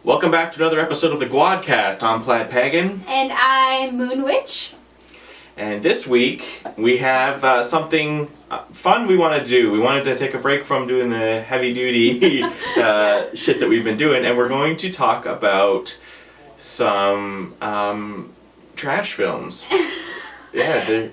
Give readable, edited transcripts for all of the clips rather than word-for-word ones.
Welcome back to another episode of the GUADCAST. I'm PlaidPagan. And I'm Moonwitch. And this week we have something fun we want to do. We wanted to take a break from doing the heavy-duty shit that we've been doing, and we're going to talk about some trash films. Yeah, they're...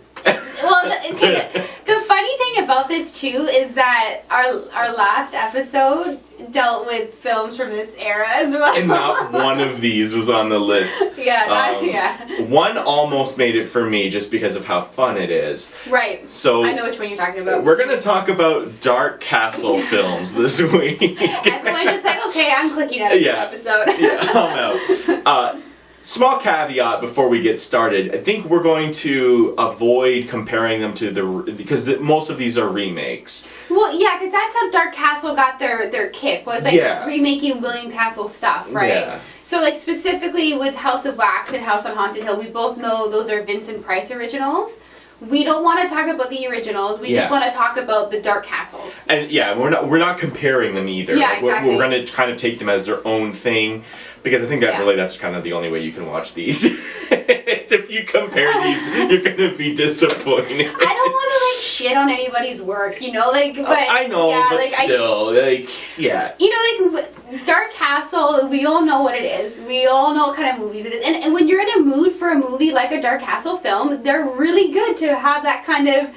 Well, the funny thing about this too is that our last episode dealt with films from this era as well. And not one of these was on the list. Yeah. One almost made it for me just because of how fun it is. Right. So I know which one you're talking about. We're going to talk about Dark Castle films this week. Everyone's just like, okay, I'm clicking out of this episode. I'm out. Small caveat before we get started. I think we're going to avoid comparing them to because most of these are remakes. Well, yeah, because that's how Dark Castle got their kick, was like remaking William Castle stuff, right? Yeah. So like specifically with House of Wax and House on Haunted Hill, we both know those are Vincent Price originals. We don't want to talk about the originals. We just want to talk about the Dark Castles. And we're not comparing them either. Yeah, exactly. We're going to kind of take them as their own thing. Because I think that that's kind of the only way you can watch these. If you compare these, you're gonna be disappointed. I don't want to like shit on anybody's work, you know, like. But I know, but like, still, You know, like Dark Castle, we all know what it is. We all know what kind of movies it is, and when you're in a mood for a movie like a Dark Castle film, they're really good to have that kind of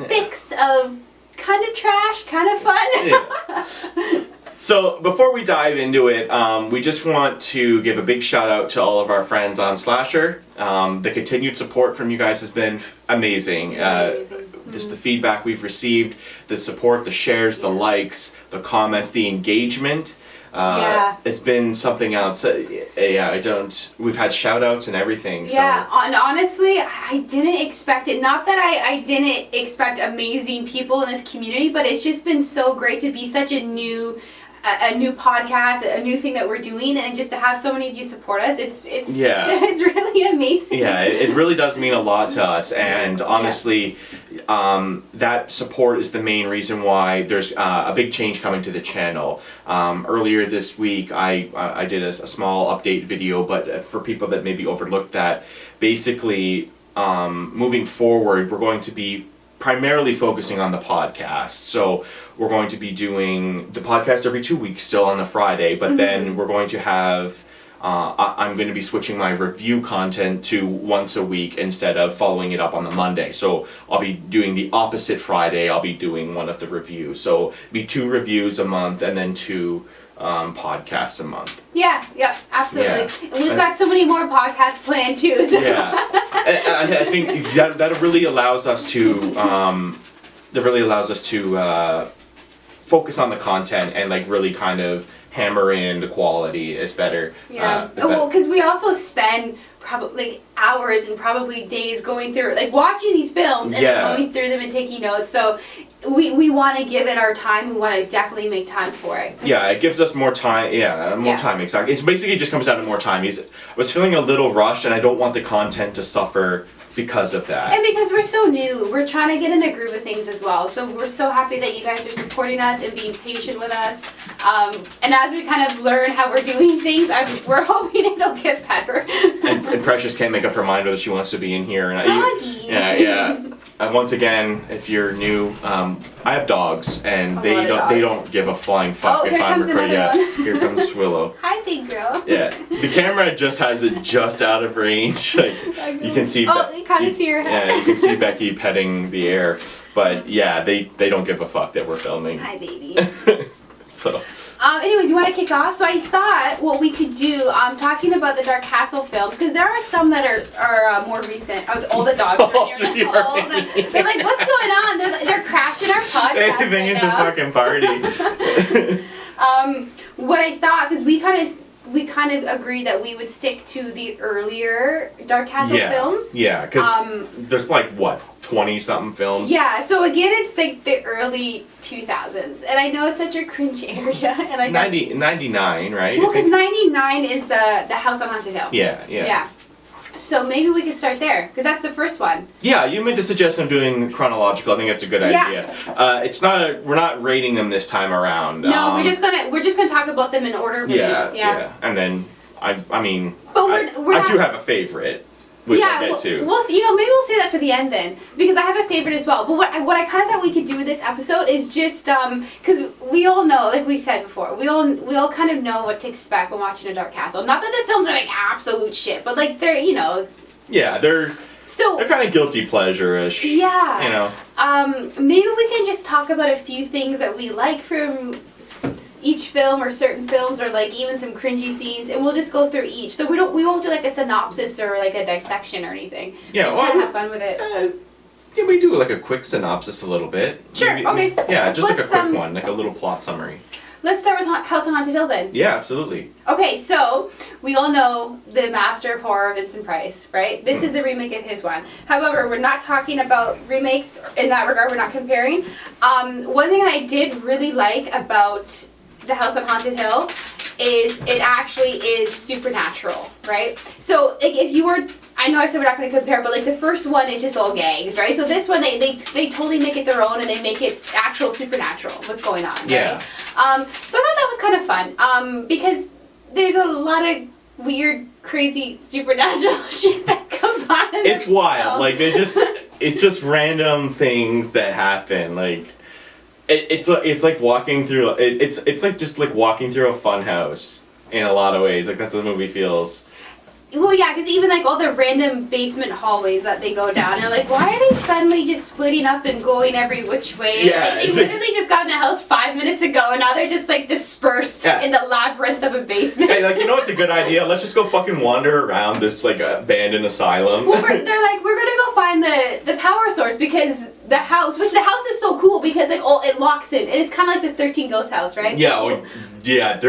mix of kind of trash, kind of fun. Yeah. So, before we dive into it, we just want to give a big shout out to all of our friends on Slasher. The continued support from you guys has been amazing. Just the feedback we've received, the support, the shares, the likes, the comments, the engagement. It's been something else. We've had shout outs and everything. Yeah, and honestly, I didn't expect it. Not that I didn't expect amazing people in this community, but it's just been so great to be such a new podcast, a new thing that we're doing, and just to have so many of you support us, it's really amazing. Yeah, it really does mean a lot to us, and honestly, that support is the main reason why there's a big change coming to the channel. Earlier this week, I did a small update video, but for people that maybe overlooked that, basically, moving forward, we're going to be primarily focusing on the podcast. So we're going to be doing the podcast every 2 weeks still on the Friday, but then we're going to have I'm going to be switching my review content to once a week instead of following it up on the Monday. So I'll be doing the opposite Friday. I'll be doing one of the reviews. So it'll be 2 reviews a month and then 2 podcasts a month. Yeah, absolutely. Yeah. We've got so many more podcasts planned too. So. Yeah, and I think that really allows us to focus on the content and like really kind of hammer in the quality is better. Yeah. Well, because we also spend probably hours and probably days going through, like watching these films and then going through them and taking notes. So we want to give it our time. We want to definitely make time for it. Yeah, it gives us more time. Yeah, more time, exactly. It's basically just comes down to more time. I was feeling a little rushed, and I don't want the content to suffer because of that. And because we're so new, we're trying to get in the groove of things as well. So we're so happy that you guys are supporting us and being patient with us. And as we kind of learn how we're doing things, we're hoping it'll get better. and Precious can't make up her mind whether she wants to be in here or not. Doggy! Yeah. Once again, if you're new, I have dogs, and they don't give a flying fuck if I'm recording. Yeah, here comes Willow. Hi, big girl. Yeah, the camera just has it just out of range. Like you can see. You kind of see her head. Yeah, you can see Becky petting the air, but yeah, they don't give a fuck that we're filming. Hi, baby. So. Anyways, you want to kick off? So I thought what we could do, talking about the Dark Castle films, because there are some that are more recent. All the dogs are here. They're like, what's going on? They're crashing our podcast. They think it's a fucking party. What I thought, because we kind of agreed that we would stick to the earlier Dark Castle films. Yeah, because there's like, what, 20-something films? Yeah, so again, it's like the early 2000s. And I know it's such a cringe area. And 99, right? Well, because 99 is the House on Haunted Hill. Yeah. so maybe we could start there, because that's the first one. Yeah, you made the suggestion of doing chronological. I think that's a good idea. It's not we're not rating them this time around. No, we're just gonna talk about them in order. Yeah. And then I mean, but I do have a favorite. Which I'll get to. Well, maybe we'll say that for the end then, because I have a favorite as well. But what I kind of thought we could do with this episode is just because we all know, like we said before, we all kind of know what to expect when watching A Dark Castle. Not that the films are like absolute shit, but like they're Yeah, they're kind of guilty pleasure-ish. Yeah. Maybe we can just talk about a few things that we like from each film or certain films, or like even some cringy scenes, and we'll just go through each. So we won't do like a synopsis or like a dissection or anything. Yeah, just kind of have fun with it. Can we do like a quick synopsis a little bit? Sure. Okay. Yeah, just like a quick one, like a little plot summary. Let's start with House on Haunted Hill then. Yeah, absolutely. Okay, so we all know the master of horror, Vincent Price, right? This is the remake of his one. However, we're not talking about remakes in that regard. We're not comparing. One thing that I did really like about the House on Haunted Hill is it actually is supernatural, right? So like, if you were, I know I said we're not going to compare, but like the first one is just all gags, right? So this one, they totally make it their own, and they make it actual supernatural, what's going on, right? Yeah. So I thought that was kind of fun, because there's a lot of weird, crazy, supernatural shit that goes on in It's wild. Like, it's just random things that happen, like... It's like walking through. It's like just like walking through a fun house in a lot of ways. Like that's what the movie feels. Well, yeah, because even like all the random basement hallways that they go down, you're like, why are they suddenly just splitting up and going every which way? Yeah, they literally just got in the house 5 minutes ago, and now they're just like dispersed in the labyrinth of a basement. Hey, like what's a good idea? Let's just go fucking wander around this like abandoned asylum. Well, they're like, we're gonna go find the power source because the house is so cool because like it locks in, and it's kind of like the 13 Ghost House, right? Yeah. Yeah,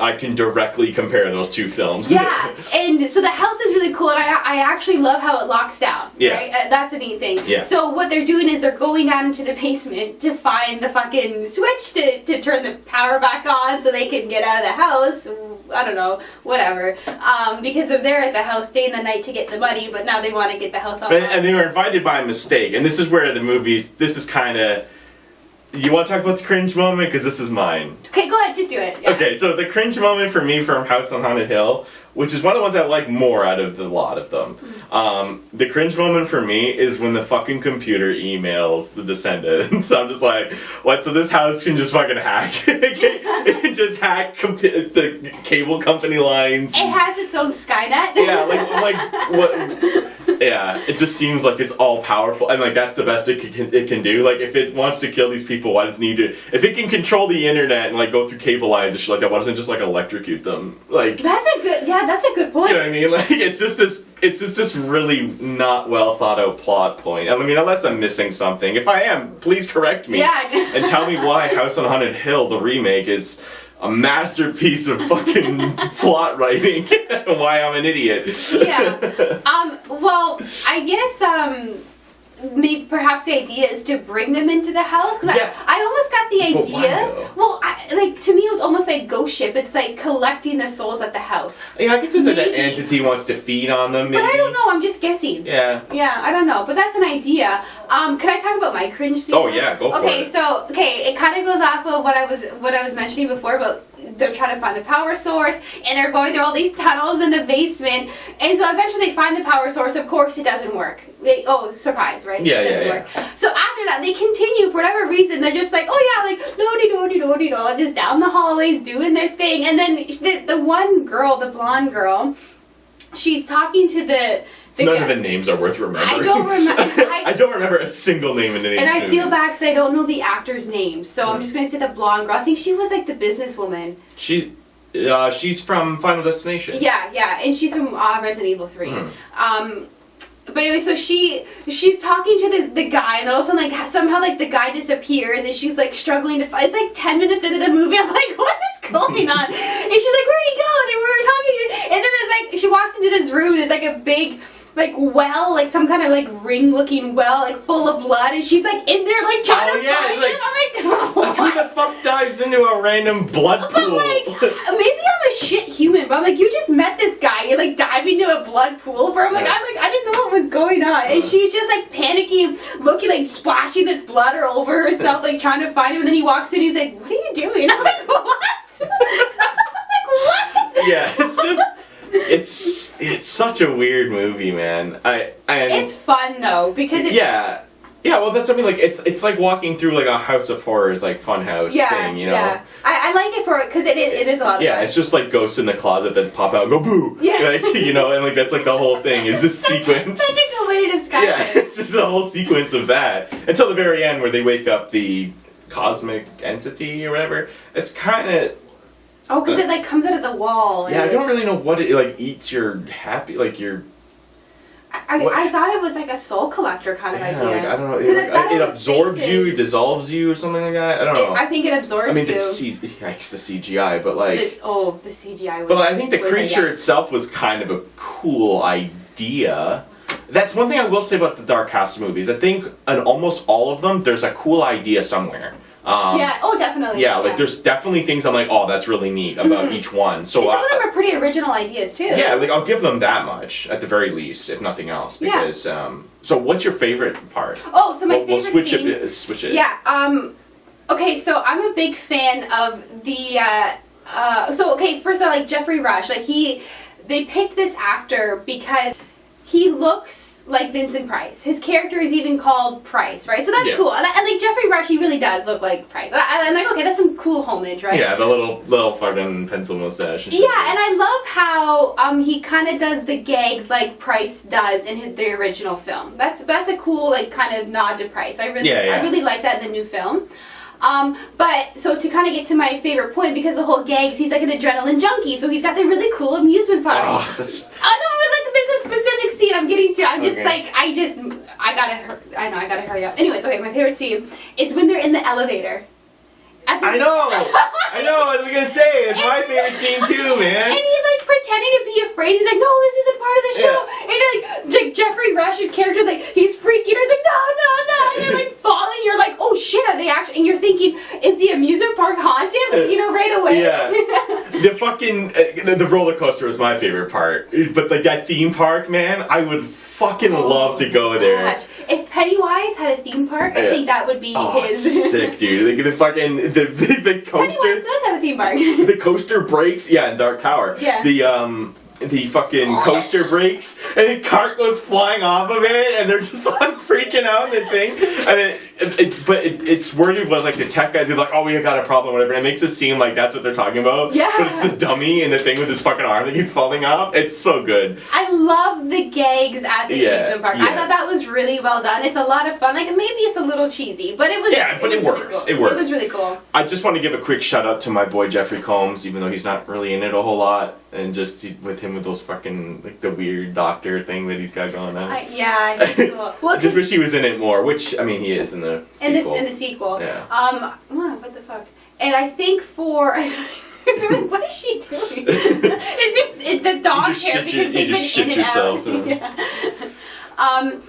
I can directly compare those two films. Yeah, and so the house is really cool, and I actually love how it locks down. Yeah. Right? That's a neat thing. Yeah. So what they're doing is they're going down into the basement to find the fucking switch to turn the power back on so they can get out of the house. I don't know, whatever. Because they're there at the house staying the night to get the money, but now they want to get the house off. And they were invited by mistake, and this is where this is kind of... You want to talk about the cringe moment? Because this is mine. Okay, go ahead, just do it. Yeah. Okay, so the cringe moment for me from House on Haunted Hill, which is one of the ones I like more out of the lot of them. The cringe moment for me is when the fucking computer emails the Descendants. So I'm just like, what? So this house can just fucking hack? It can just hack the cable company lines. It has its own Skynet. Yeah, like what? Yeah, it just seems like it's all powerful, and like that's the best it can do. Like if it wants to kill these people, why does it need to? If it can control the internet and like go through cable lines and shit like that, why doesn't it just like electrocute them? Like that's a good point. You know what I mean? Like it's just this really not well thought out plot point. I mean, unless I'm missing something. If I am, please correct me. Yeah. And tell me why House on Haunted Hill, the remake, is a masterpiece of fucking plot writing. Why I'm an idiot. Yeah. Well, I guess maybe perhaps the idea is to bring them into the house, because I almost got the idea. Well, like to me it was almost like Ghost Ship. It's like collecting the souls at the house. Yeah, I guess it's that an entity wants to feed on them. Maybe. But I don't know. I'm just guessing. Yeah. Yeah, I don't know. But that's an idea. Can I talk about my cringe scene? Oh yeah, go for it. Okay, it kind of goes off of what I was mentioning before, but they're trying to find the power source, and they're going through all these tunnels in the basement, and so eventually they find the power source. Of course, it doesn't work. Surprise, right? Yeah, it doesn't work. So after that, they continue for whatever reason. They're just like, oh yeah, like no, just down the hallways doing their thing, and then the one girl, the blonde girl, she's talking to the. None of the names are worth remembering. I don't remember. I don't remember a single name in the name. And I feel bad because I don't know the actor's name, so I'm just gonna say the blonde girl. I think she was like the businesswoman. She's from Final Destination. Yeah, and she's from Resident Evil 3. But anyway, so she's talking to the guy, and then all of a sudden, like somehow, like the guy disappears, and she's like struggling to find. It's like 10 minutes into the movie. I'm like, what is going on? And she's like, where'd he go? And we were talking to you, and then there's like she walks into this room. There's like a big. Like well, like some kind of like ring-looking well, like full of blood, and she's like in there, like trying to find him. I'm like, who the fuck dives into a random blood pool? But like, maybe I'm a shit human, but I'm like, you just met this guy. die. You're like diving into a blood pool for him. Like, I didn't know what was going on. And she's just like panicking, looking like splashing this blood all over herself, like trying to find him. And then he walks in, he's like, what are you doing? I'm like, what? I'm like, what? Yeah, it's just, it's such a weird movie, man. It's fun though, because it's... Yeah, well, that's what I mean. Like, it's like walking through like a House of Horrors, like funhouse thing, you know. Yeah, I like it for it because it is a lot of fun. Yeah, it's just like ghosts in the closet that pop out and go boo. Yeah, like, you know, and like that's like the whole thing is this sequence. Such a good way to describe it. Yeah, it's just a whole sequence of that until the very end where they wake up the cosmic entity or whatever. It's kind of. Oh, because it like comes out of the wall. Yeah, I don't really know what it like eats your your. I thought it was like a soul collector kind of idea. Like, I don't know. It absorbs you, dissolves you, or something like that. I don't know. I think it absorbs you. I mean, it's the CGI, but like. The CGI. But I think the creature itself was kind of a cool idea. That's one thing I will say about the Dark Castle movies. I think in almost all of them, there's a cool idea somewhere. Definitely. Yeah, like there's definitely things I'm like, oh, that's really neat about each one. So some of them are pretty original ideas too. Yeah, like I'll give them that much at the very least, if nothing else. Because so what's your favorite part? Oh, so my favorite we'll scene. Switch it. Yeah. Okay, so I'm a big fan of the. First I like Jeffrey Rush. Like they picked this actor because he looks like Vincent Price. His character is even called Price, right? So that's cool. And like Jeffrey Rush, he really does look like Price. I'm like, okay, that's some cool homage, right? Yeah, the little fucking pencil mustache. And and I love how he kind of does the gags like Price does in the original film. That's a cool like kind of nod to Price. I really like that in the new film. But so to kind of get to my favorite point, because the whole gags, he's like an adrenaline junkie, so he's got the really cool amusement park. Oh, that's. There's a specific scene I'm getting to. I'm just like, I gotta hurry up. Anyways, okay, my favorite scene is when they're in the elevator. I know. I was gonna say it's my favorite scene too, man. And he's like pretending to be afraid. He's like, "No, this isn't part of the show." Yeah. And like Jeffrey Rush's character is like, he's freaking. He's like, "No." And they're like falling. You're like, "Oh shit, are they actually?" And you're thinking, "Is the amusement park haunted?" Like, right away. Yeah. The fucking the roller coaster was my favorite part, but like that theme park, man, I would fucking love to go there. Gosh. If Pennywise had a theme park, I think that would be his. Sick, dude. Like the fucking the coaster. Pennywise does have a theme park. The coaster breaks. Yeah, in Dark Tower. Yeah. The fucking coaster breaks and the cart goes flying off of it and they're just like freaking out in the thing. And it's worded with like the tech guys are like, oh, we got a problem, whatever. And it makes it seem like that's what they're talking about. Yeah. But it's the dummy and the thing with his fucking arm that keeps falling off. It's so good. I love the gags at the amusement park. I thought that was really well done. It's a lot of fun. Like maybe it's a little cheesy, but it was. Yeah, but it works. Really cool. It works. It was really cool. I just want to give a quick shout out to my boy Jeffrey Combs, even though he's not really in it a whole lot, and just with him with those fucking like the weird doctor thing that he's got going on. He's cool. Well, I just wish he was in it more, which I mean he is in the sequel. In the sequel. Yeah. What the fuck? And I think for what is she doing? It's just the dog hair because they've been in and out. Yeah.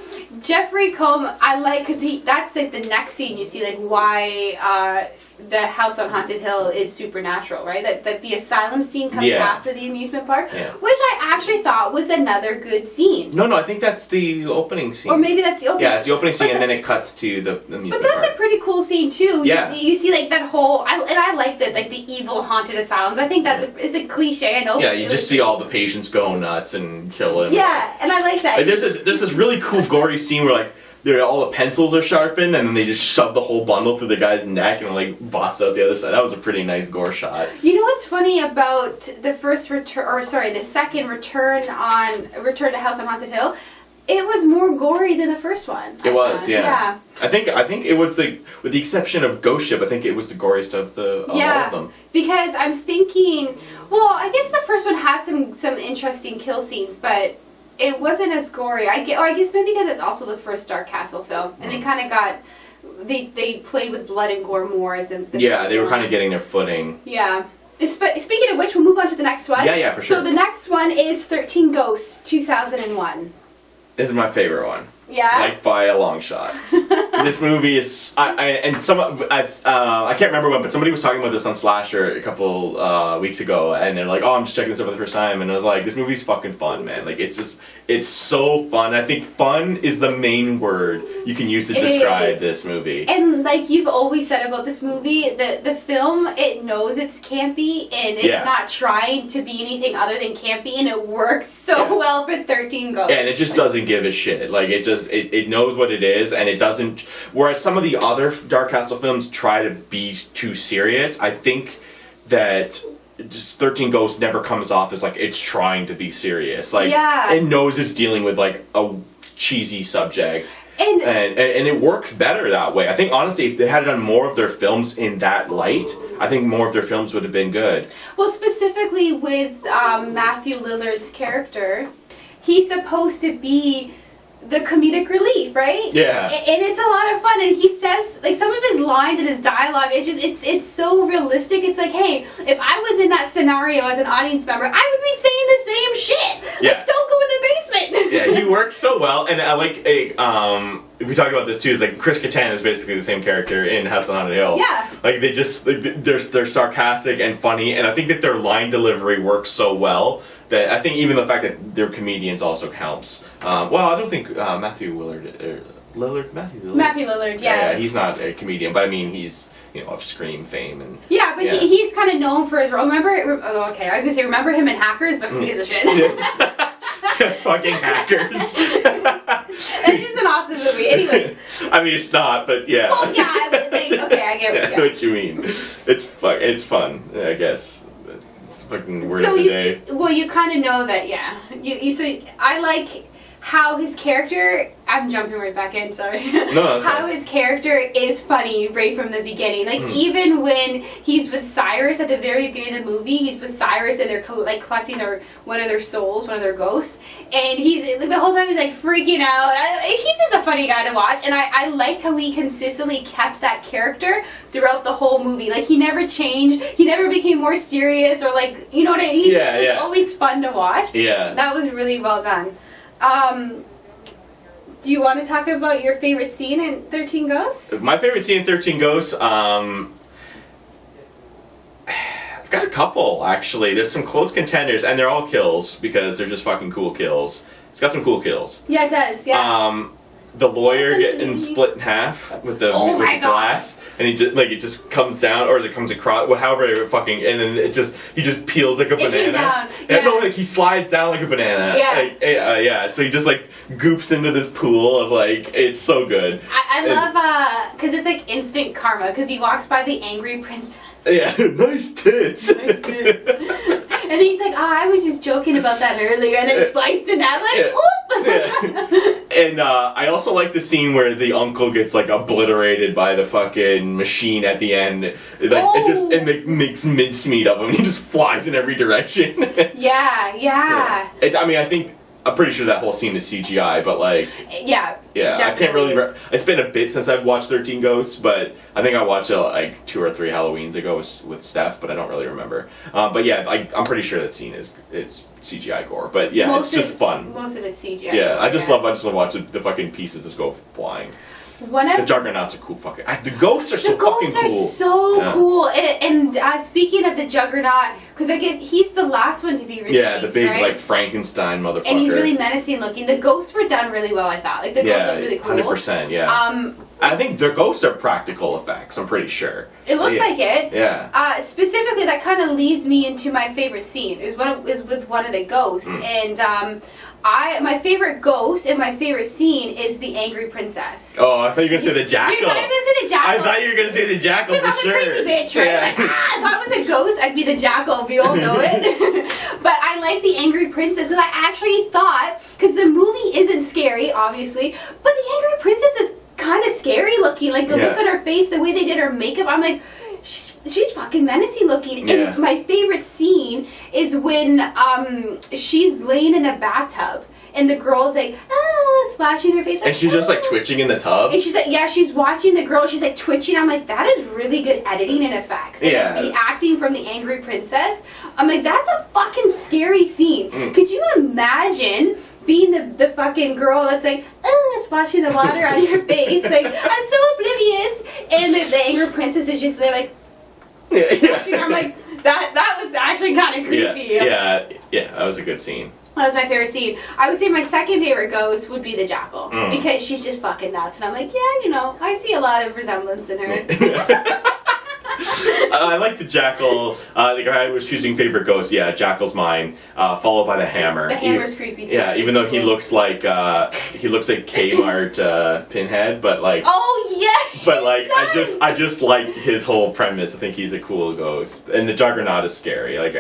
Jeffrey Combs, I like because that's like the next scene you see like why the house on Haunted Hill is supernatural, right? That the asylum scene comes after the amusement park, which I actually thought was another good scene. No, I think that's the opening scene. Or maybe that's the opening. Yeah, it's the opening scene, and then it cuts to the amusement park. But that's a pretty cool scene too. Yeah. You see like that whole, and I like that, like the evil haunted asylums. I think that's it's a cliche. I know. Yeah, you just see all the patients go nuts and killing. Yeah, and I like that. Like, there's this really cool gory scene where like. All the pencils are sharpened, and then they just shove the whole bundle through the guy's neck and like bust out the other side. That was a pretty nice gore shot. You know what's funny about the second Return to House on Haunted Hill? It was more gory than the first one. It was, yeah. I think it was with the exception of Ghost Ship, I think it was the goriest of all of them. Because I'm thinking, well, I guess the first one had some interesting kill scenes, but. It wasn't as gory. I guess maybe because it's also the first Dark Castle film, and they kind of got they played with blood and gore more as the they were kind of getting their footing. Yeah. Speaking of which, we'll move on to the next one. Yeah, for sure. So the next one is 13 Ghosts, 2001. This is my favorite one. Yeah. Like, by a long shot. This movie is... I can't remember when, but somebody was talking about this on Slasher a couple weeks ago, and they're like, oh, I'm just checking this out for the first time, and I was like, this movie's fucking fun, man. Like, it's so fun. I think fun is the main word you can use to describe this movie. And, like you've always said about this movie, the film, it knows it's campy, and it's not trying to be anything other than campy, and it works so well for 13 Ghosts. Yeah, and it just doesn't give a shit. Like, it knows what it is, and it doesn't... Whereas some of the other Dark Castle films try to be too serious, I think that just 13 Ghosts never comes off as, like, it's trying to be serious. Like, it knows it's dealing with, like, a cheesy subject. And it works better that way. I think, honestly, if they had done more of their films in that light, I think more of their films would have been good. Well, specifically with Matthew Lillard's character, he's supposed to be the comedic relief, right? Yeah. And it's a lot of fun, and he says, like, some of his lines and his dialogue, it's so realistic. It's like, hey, if I was in that scenario as an audience member, I would be saying the same shit. Yeah. Like, don't go in the basement. Yeah, he works so well, and I like, we talked about this too, is like, Chris Kattan is basically the same character in House on Haunted Hill. Yeah. Like, they just, they're sarcastic and funny, and I think that their line delivery works so well that I think even the fact that they're comedians also helps. Well, I don't think Matthew Lillard, yeah. Yeah, he's not a comedian, but I mean, he's, you know, of Scream fame and... Yeah, but he's kind of known for his role. Remember him in Hackers, but who gives a shit? Fucking Hackers. It's just an awesome movie. Anyway. I mean, it's not, but yeah. Well, yeah, okay, I get it. I know what you mean. It's fun, I guess. It's fucking word of the day. Well, you kind of know that, yeah. So I like how his character... I'm jumping right back in, sorry. No, how his character is funny right from the beginning. Like, even when he's with Cyrus at the very beginning of the movie, he's with Cyrus and they're collecting one of their souls, one of their ghosts. And he's, like, the whole time he's, like, freaking out. He's just a funny guy to watch. And I liked how he consistently kept that character throughout the whole movie. Like, he never changed. He never became more serious or, like, you know what I mean? He's always fun to watch. Yeah. That was really well done. Do you want to talk about your favorite scene in 13 Ghosts? My favorite scene in 13 Ghosts, I've got a couple, actually. There's some close contenders, and they're all kills, because they're just fucking cool kills. It's got some cool kills. Yeah, it does, yeah. The lawyer getting split in half with the glass, and it just comes down, or it comes across, however fucking, and then he just peels like a banana. No, like, he slides down like a banana. Yeah. So he just, like, goops into this pool of, like, it's so good. I love, because it's like instant karma, because he walks by the angry princess. Yeah, nice tits. Nice tits. And then he's like, I was just joking about that earlier, and then sliced in that, like, oop! And I also like the scene where the uncle gets, like, obliterated by the fucking machine at the end. Like, it makes mincemeat of him, and he just flies in every direction. Yeah. I'm pretty sure that whole scene is CGI, but, like... Yeah, I can't really... It's been a bit since I've watched 13 Ghosts, but I think I watched it, like, 2 or 3 Halloweens ago with Steph, but I don't really remember. But yeah, I'm pretty sure that scene is CGI gore. But yeah, it's just fun. Most of it's CGI gore, I just love watching the fucking pieces just go flying. The Juggernaut's a cool fucking... The ghosts are so fucking cool. The ghosts are so cool. And speaking of the Juggernaut, because I guess he's the last one to be released, yeah, the big, like, Frankenstein motherfucker. And he's really menacing looking. The ghosts were done really well, I thought. Like, the ghosts look really cool. 100%, yeah. I think their ghosts are practical effects, I'm pretty sure. It looks like it. Yeah. Specifically, that kind of leads me into my favorite scene, is with one of the ghosts. And, my favorite ghost and my favorite scene is the angry princess. Oh, I thought you were going to say the jackal. You thought I was going to say the jackal? I thought you were going to say the jackal for sure. Because I'm a crazy bitch, right? Yeah. Like, if I was a ghost, I'd be the jackal. We all know it. But I like the angry princess, and I actually thought, because the movie isn't scary, obviously, but the angry princess is kind of scary looking. Like, the look on her face, the way they did her makeup, I'm like... She's fucking menacing looking. And my favorite scene is when she's laying in the bathtub and the girl's like, splashing her face. Like, and she's just like twitching in the tub? And she's like, she's watching the girl, she's like twitching. I'm like, that is really good editing and effects. And the acting from the angry princess, I'm like, that's a fucking scary scene. Could you imagine being the fucking girl that's like, splashing the water on your face. Like, I'm so oblivious. And the angry princess is just there, like, yeah. I'm like, that was actually kind of creepy. Yeah, that was a good scene. That was my favorite scene. I would say my second favorite ghost would be the jackal. Because she's just fucking nuts. And I'm like, yeah, you know, I see a lot of resemblance in her. I like the jackal. The guy who was choosing favorite ghost. Yeah, jackal's mine. Followed by the hammer. The hammer's creepy too. Yeah, even though he looks like Kmart Pinhead, but like. Oh yeah. But like, I just like his whole premise. I think he's a cool ghost, and the Juggernaut is scary. Like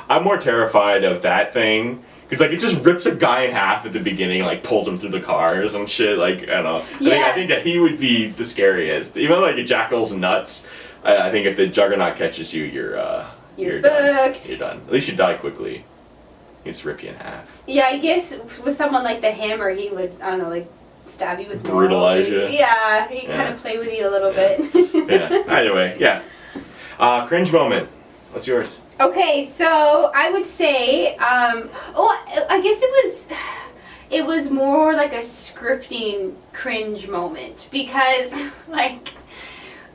I'm more terrified of that thing. Because, like, it just rips a guy in half at the beginning, like, pulls him through the cars and shit, like, I don't know. Yeah. I think that he would be the scariest. Even though, like, a jackal's nuts, I think if the Juggernaut catches you, you're fucked. done. You're done. At least you die quickly. He just rip you in half. Yeah, I guess with someone like the hammer, he would, I don't know, like, stab you with brutalize you. Yeah, he kind of play with you a little bit. Yeah, either way, yeah. Cringe moment. What's yours? Okay, so I would say, I guess it was more like a scripting cringe moment because, like,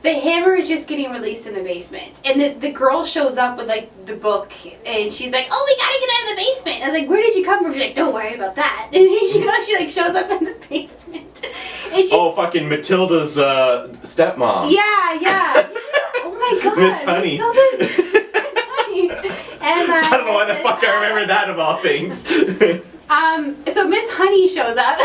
the hammer is just getting released in the basement, and the girl shows up with, like, the book, and she's like, oh, we gotta get out of the basement. I was like, where did you come from? She's like, don't worry about that. And she like shows up in the basement. And fucking Matilda's stepmom. Yeah. Oh my god. Miss Honey. And, I don't know why the fuck I remember that of all things. So Miss Honey shows up,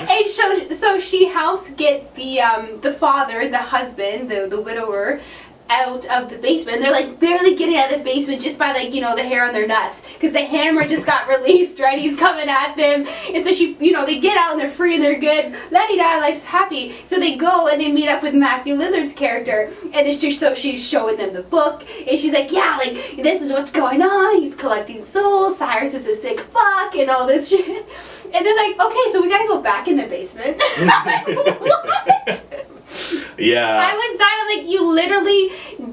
and so she helps get the father, the husband, the widower, out of the basement. They're like barely getting out of the basement just by, like, you know, the hair on their nuts, because the hammer just got released, right? He's coming at them, and so they get out and they're free and they're good. La-di-da, life's happy. So they go and they meet up with Matthew Lillard's character, and so she's showing them the book, and she's like, yeah, like, this is what's going on. He's collecting souls. Cyrus is a sick fuck and all this shit. And they're like, okay, so we gotta go back in the basement. I'm like, what? Yeah. I was dying. I'm like, you literally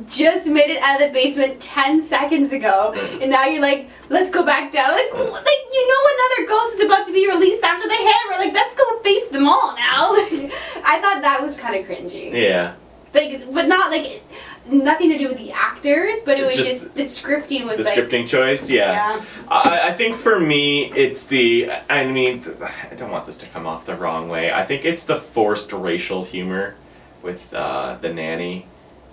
just made it out of the basement 10 seconds ago, and now you're like, let's go back down. Like, you know another ghost is about to be released after the hammer. Like, let's go face them all now. I thought that was kind of cringy. Yeah. Like, but not, like, nothing to do with the actors, but it was just the scripting was the like... The scripting choice, yeah. I think for me, it's I don't want this to come off the wrong way. I think it's the forced racial humor with the nanny.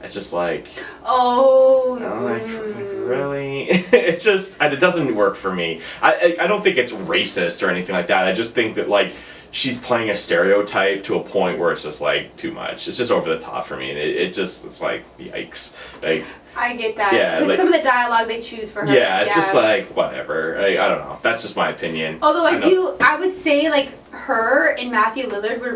It's just like... like, really? It's just... It doesn't work for me. I don't think it's racist or anything like that. I just think that, like, she's playing a stereotype to a point where it's just, like, too much. It's just over the top for me. And it's like, yikes. Like... I get that. Yeah, with like, some of the dialogue they choose for her. Yeah, it's just like, whatever. I don't know. That's just my opinion. Although I would say, like, her and Matthew Lillard were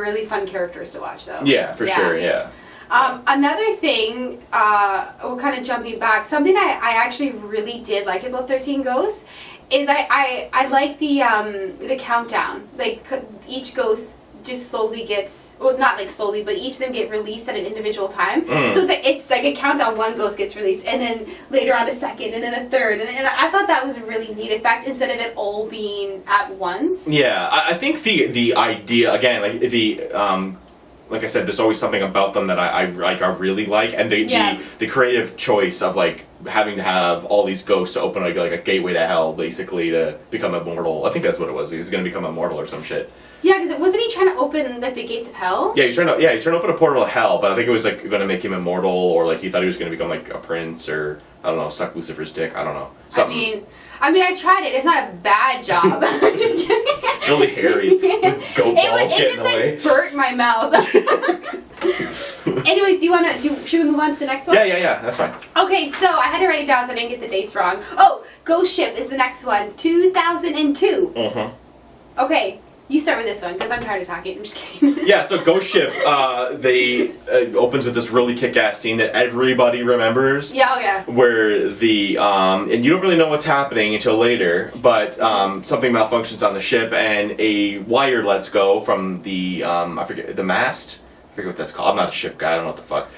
really fun characters to watch, though. Yeah, for sure, yeah. Another thing, we're kind of jumping back, something I actually really did like about 13 Ghosts is I like the countdown. Like, each ghost just slowly gets, well, not like slowly, but each of them get released at an individual time. So it's like a countdown. One ghost gets released, and then later on a second, and then a third. And I thought that was a really neat effect instead of it all being at once. Yeah, I think the idea, again, like like I said, there's always something about them that I really like, and the creative choice of, like, having to have all these ghosts to open like a gateway to hell, basically, to become immortal. I think that's what it was. He's going to become immortal or some shit. Yeah, because wasn't he trying to open, like, the gates of hell? Yeah, he's trying to open a portal to hell, but I think it was, like, going to make him immortal, or, like, he thought he was going to become, like, a prince, or, I don't know, suck Lucifer's dick. I don't know. Something. I mean, I tried it. It's not a bad job. I'm just kidding. It's really hairy. With goat balls getting in the way. It just, like, burnt my mouth. Anyways, should we move on to the next one? Yeah, that's fine. Okay, so I had to write it down so I didn't get the dates wrong. Oh, Ghost Ship is the next one. 2002. Okay. You start with this one, because I'm tired of talking. I'm just kidding. Yeah, so Ghost Ship, they opens with this really kick-ass scene that everybody remembers. Yeah, Where and you don't really know what's happening until later, but something malfunctions on the ship, and a wire lets go from the, I forget, the mast? I forget what that's called. I'm not a ship guy, I don't know what the fuck.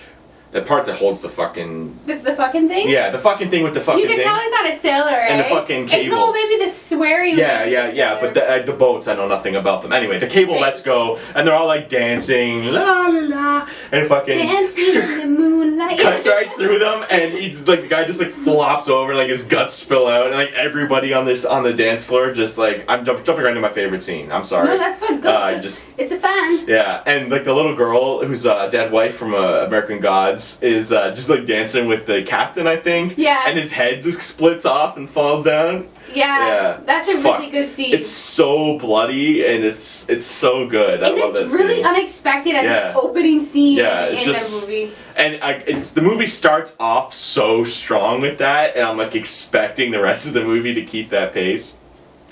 The part that holds the fucking... The fucking thing? Yeah, the fucking thing with the fucking thing. You can tell he's not a sailor, right? And the fucking cable. No, maybe the swearing. Yeah, but the boats, I know nothing about them. Anyway, the cable lets go, and they're all like dancing, la la la, and fucking... Dancing in the moonlight. Cuts right through them, and he's, like, the guy just like flops over, and like his guts spill out, and like everybody on the dance floor just like... I'm jumping right into my favorite scene, I'm sorry. No, that's fun, go. It's a fan. Yeah, and like the little girl who's a dead wife from American Gods is just like dancing with the captain, I think. Yeah. And his head just splits off and falls down. Yeah. That's a really good scene. It's so bloody and it's so good. I love that scene. And it's really unexpected as an opening scene in the movie. And the movie starts off so strong with that, and I'm like expecting the rest of the movie to keep that pace.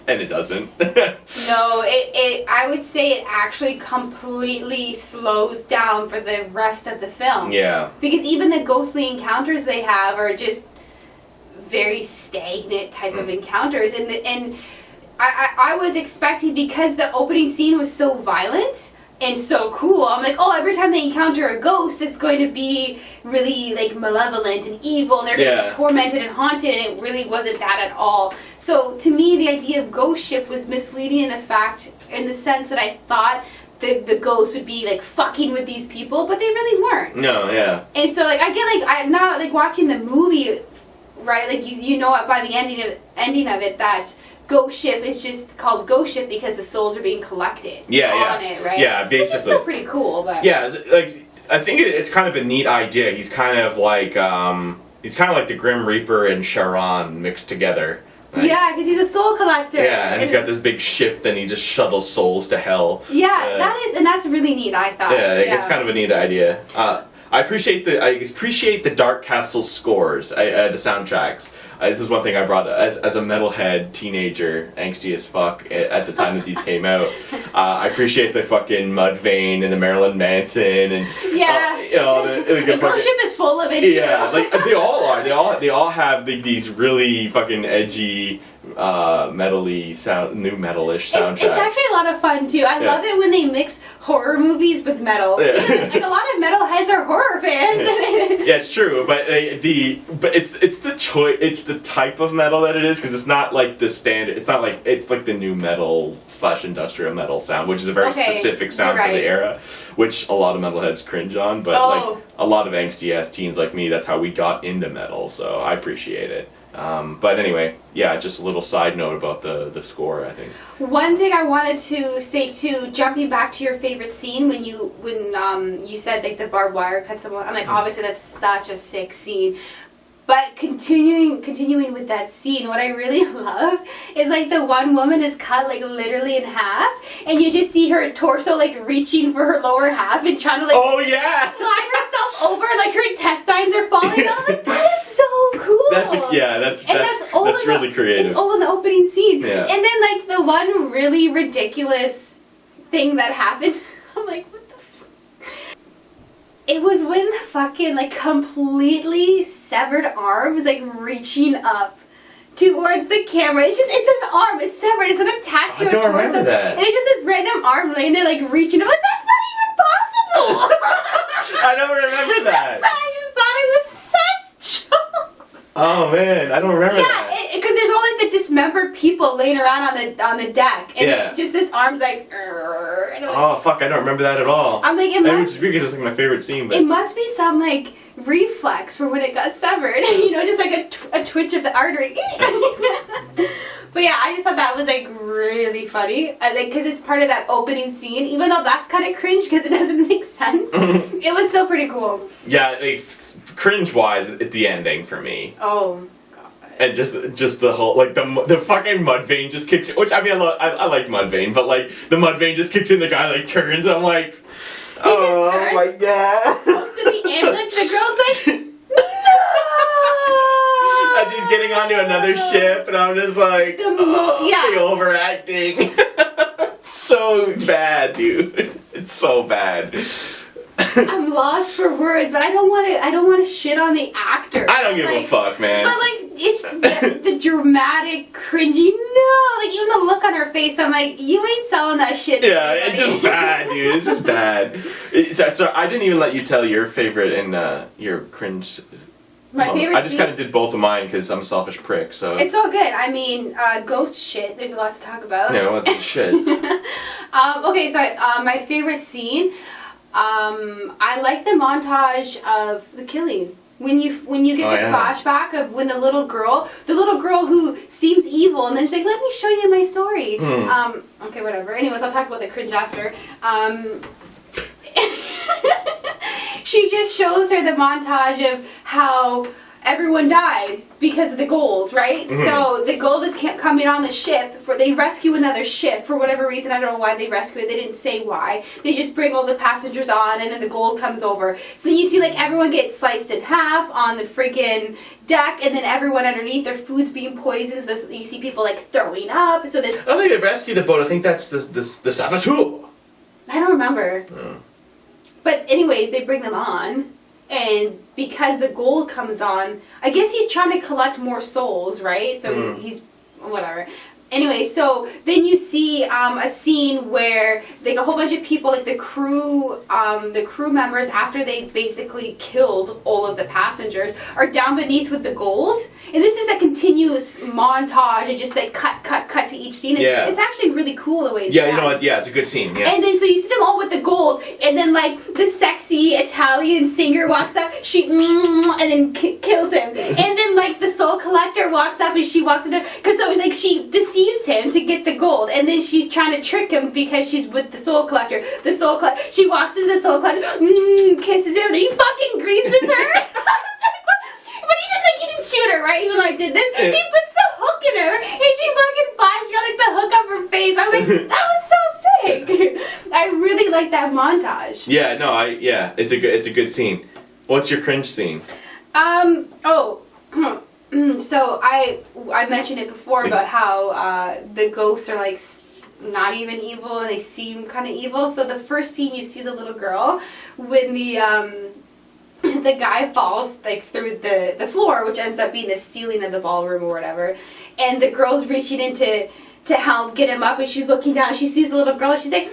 And it doesn't. No, I would say it actually completely slows down for the rest of the film. Yeah. Because even the ghostly encounters they have are just very stagnant type of encounters. And I was expecting, because the opening scene was so violent and so cool, I'm like, oh, every time they encounter a ghost, it's going to be really like malevolent and evil, and they're going to be tormented and haunted, and it really wasn't that at all. So to me, the idea of ghost ship was misleading in the sense that I thought the ghosts would be like fucking with these people, but they really weren't. No, yeah. And so like I get like I'm not like watching the movie, right? Like you know by the ending of it that Ghost Ship is just called Ghost Ship because the souls are being collected on it, right? Yeah, basically. Which is still pretty cool, but... Yeah, like, I think it's kind of a neat idea. He's kind of like the Grim Reaper and Charon mixed together. Right? Yeah, because he's a soul collector. Yeah, and he's got this big ship, and he just shuttles souls to hell. Yeah, that's really neat, I thought. Yeah, it's kind of a neat idea. I appreciate the Dark Castle scores, the soundtracks. This is one thing I brought as a metalhead teenager, angsty as fuck at the time that these came out. I appreciate the fucking Mudvayne and the Marilyn Manson and the Ghost Ship is full of it too. Yeah, like they all are. They all have these really fucking edgy, metally new metalish soundtracks. It's actually a lot of fun too. I love it when they mix horror movies with metal. Yeah. Like a lot of metalheads are horror fans. Yeah, it's true, but it's the choice. It's the type of metal that it is, because it's not like the standard. It's not like it's like the new metal / industrial metal sound, which is a very specific sound for the era, which a lot of metalheads cringe on. But like a lot of angsty ass teens like me, that's how we got into metal. So I appreciate it. But anyway, yeah, just a little side note about the score, I think. One thing I wanted to say too, jumping back to your favorite scene when you said like the barbed wire cut someone, I'm like, obviously that's such a sick scene. But continuing with that scene, what I really love is like the one woman is cut like literally in half, and you just see her torso like reaching for her lower half and trying to like slide herself over, like her intestines are falling out. Like, that is so cool. That's really creative. It's all in the opening scene. Yeah. And then like the one really ridiculous thing that happened, I'm like, it was when the fucking, like, completely severed arm was, like, reaching up towards the camera. It's an arm. It's severed. It's not attached to a torso. I don't remember that. And it's just this random arm laying there, like, reaching up. Like, that's not even possible! I don't remember that. I just thought it was such jokes. Oh, man. I don't remember that. Yeah, because there's all, like, the dismembered people laying around on the deck. And just this arm's, like... Oh, fuck, I don't remember that at all. I'm like, which is weird because it's like my favorite scene. But it must be some, like, reflex for when it got severed. You know, just like a twitch of the artery. But yeah, I just thought that was, like, really funny. Because it's part of that opening scene. Even though that's kind of cringe because it doesn't make sense. It was still pretty cool. Yeah, like, cringe-wise, it's the ending for me. Oh. And just the whole, like, the fucking Mudvayne just kicks in, which, I mean, I like Mudvayne, but, like, the Mudvayne just kicks in, the guy, like, turns, and I'm like, oh my god. Close to the ambulance, the girl's like, no! As he's getting onto another ship, and I'm just like, the overacting. So bad, dude. It's so bad. I'm lost for words, but I don't want to shit on the actor. I don't give a fuck, man. But like, it's the dramatic, cringy. No, like even the look on her face. I'm like, you ain't selling that shit. Yeah, it's just bad, dude. It's just bad. So I didn't even let you tell your favorite and your cringe. My favorite. I just kind of did both of mine because I'm a selfish prick. So it's all good. I mean, ghost shit. There's a lot to talk about. Yeah, what's the shit? Okay, so my favorite scene. I like the montage of the killing. When you get the flashback of when the little girl who seems evil, and then she's like, "Let me show you my story." Okay, whatever. Anyways, I'll talk about the cringe after. She just shows her the montage of how everyone died because of the gold, right? So the gold is coming on the ship. They rescue another ship for whatever reason. I don't know why they rescue it. They didn't say why. They just bring all the passengers on, and then the gold comes over. So then you see like everyone gets sliced in half on the freaking deck, and then everyone underneath, their food's being poisoned. So you see people like throwing up. So this. I don't think they rescue the boat. I think that's the saboteur. I don't remember. But anyways, they bring them on. And because the gold comes on, I guess he's trying to collect more souls, right? So he's whatever. Anyway, so then you see a scene where like a whole bunch of people, like the crew members, after they basically killed all of the passengers, are down beneath with the gold. And this is a continuous montage and just like cut to each scene. It's actually really cool the way it's done. You know what? Yeah, it's a good scene. Yeah. And then so you see them all with the gold, and then like the sexy Italian singer walks up, and then kills him. And then like the soul collector walks up, and she walks into, because it was like she deceives him to get the gold, and then she's trying to trick him because she's with the soul collector. She walks into the soul collector, kisses her, then he fucking greases her. But he didn't shoot her, right? Even though I did this, he puts the hook in her, and she fucking flies. She got like the hook up her face. I'm like, that was so sick. I really like that montage. Yeah, no, it's a good scene. What's your cringe scene? So I mentioned it before about how the ghosts are like not even evil, and they seem kind of evil. So the first scene you see the little girl when the guy falls like through the floor, which ends up being the ceiling of the ballroom or whatever, and the girl's reaching in to help get him up, and she's looking down, and she sees the little girl, and she's like,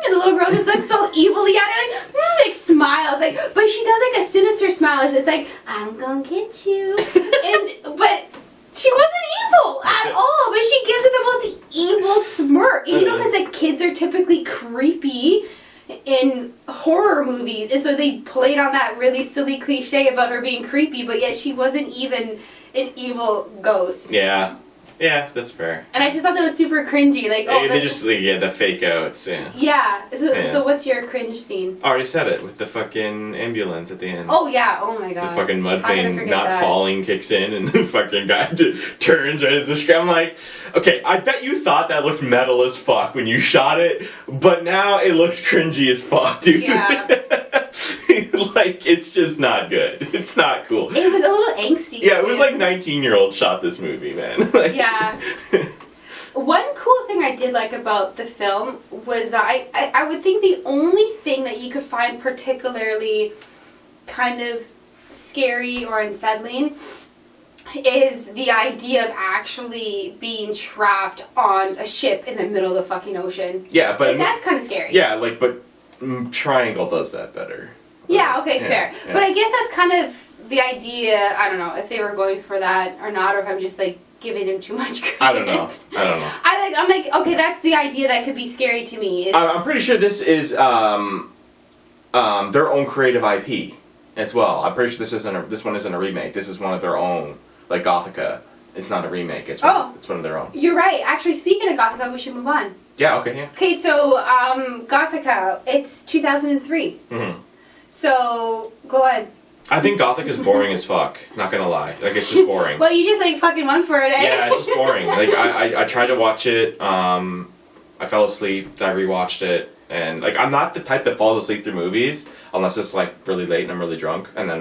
and the little girl just looks so evilly at her, like smiles, like, but she does like a sinister smile. It's like, I'm gonna get you, but she wasn't evil at all, but she gives her the most evil smirk, and you know, because like kids are typically creepy in horror movies, and so they played on that really silly cliche about her being creepy, but yet she wasn't even an evil ghost. Yeah, that's fair. And I just thought that was super cringy. Like, they just the fake outs. Yeah. So what's your cringe scene? I already said it with the fucking ambulance at the end. Oh yeah. Oh my god. The fucking Mudvayne not falling kicks in, and the fucking guy turns right as the screen. I'm like, okay, I bet you thought that looked metal as fuck when you shot it, but now it looks cringy as fuck, dude. Yeah. Like, it's just not good. It's not cool. It was a little angsty. Yeah, it was like 19-year-olds shot this movie, man. Like, yeah. One cool thing I did like about the film was I would think the only thing that you could find particularly kind of scary or unsettling is the idea of actually being trapped on a ship in the middle of the fucking ocean. Yeah, but... Like, that's kind of scary. Yeah, like, but Triangle does that better. Yeah, okay, fair. Yeah. But I guess that's kind of the idea. I don't know if they were going for that or not, or if I'm just like giving them too much credit. I don't know. I'm like, okay, that's the idea that could be scary to me. I'm pretty sure this is their own creative IP as well. I'm pretty sure this one isn't a remake. This is one of their own, like Gothica. It's not a remake. It's one of their own. You're right. Actually, speaking of Gothica, we should move on. Yeah. Okay. Yeah. Okay. So Gothica, it's 2003. Mm-hmm. So, go ahead. I think Gothic is boring as fuck. Not gonna lie. Like, it's just boring. Well, you just, like, fucking went for it, eh? Yeah, it's just boring. Like, I tried to watch it, I fell asleep, I rewatched it, and, like, I'm not the type that falls asleep through movies, unless it's, like, really late and I'm really drunk, and then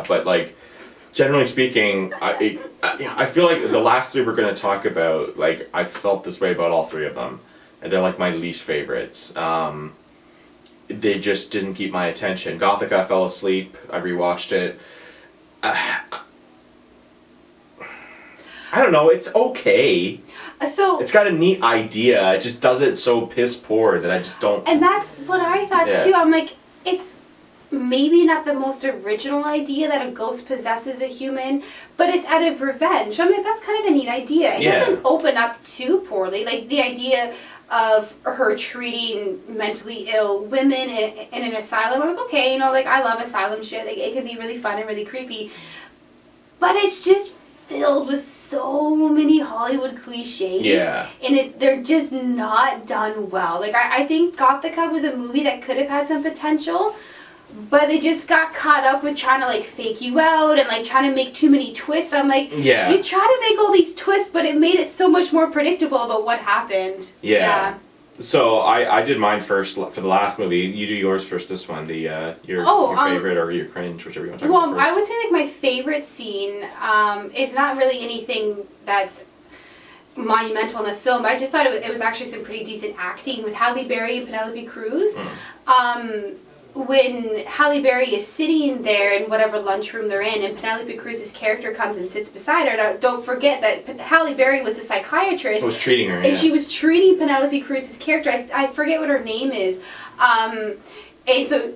but, like, generally speaking, I feel like the last three we're gonna talk about, like, I felt this way about all three of them, and they're, like, my least favorites. they just didn't keep my attention. Gothic, I fell asleep. I rewatched it. I don't know, it's okay. So it's got a neat idea. It just does it so piss poor that I just don't. And that's what I thought too. I'm like, it's maybe not the most original idea that a ghost possesses a human, but it's out of revenge. I'm like, that's kind of a neat idea. It doesn't open up too poorly. Like the idea of her treating mentally ill women in an asylum. I'm like, okay, like I love asylum shit. Like it can be really fun and really creepy, but it's just filled with so many Hollywood cliches. Yeah. And they're just not done well. Like, I think Gothica was a movie that could have had some potential, but they just got caught up with trying to, like, fake you out and, like, trying to make too many twists. I'm like, you try to make all these twists, but it made it so much more predictable about what happened. Yeah. So I did mine first for the last movie. You do yours first. This one, your favorite or your cringe, whichever you want to talk about first. I would say like my favorite scene is not really anything that's monumental in the film. But I just thought it was actually some pretty decent acting with Halle Berry and Penelope Cruz. When Halle Berry is sitting there in whatever lunchroom they're in, and Penelope Cruz's character comes and sits beside her. Now, don't forget that Halle Berry was the psychiatrist. So was treating her, and she was treating Penelope Cruz's character. I forget what her name is. And so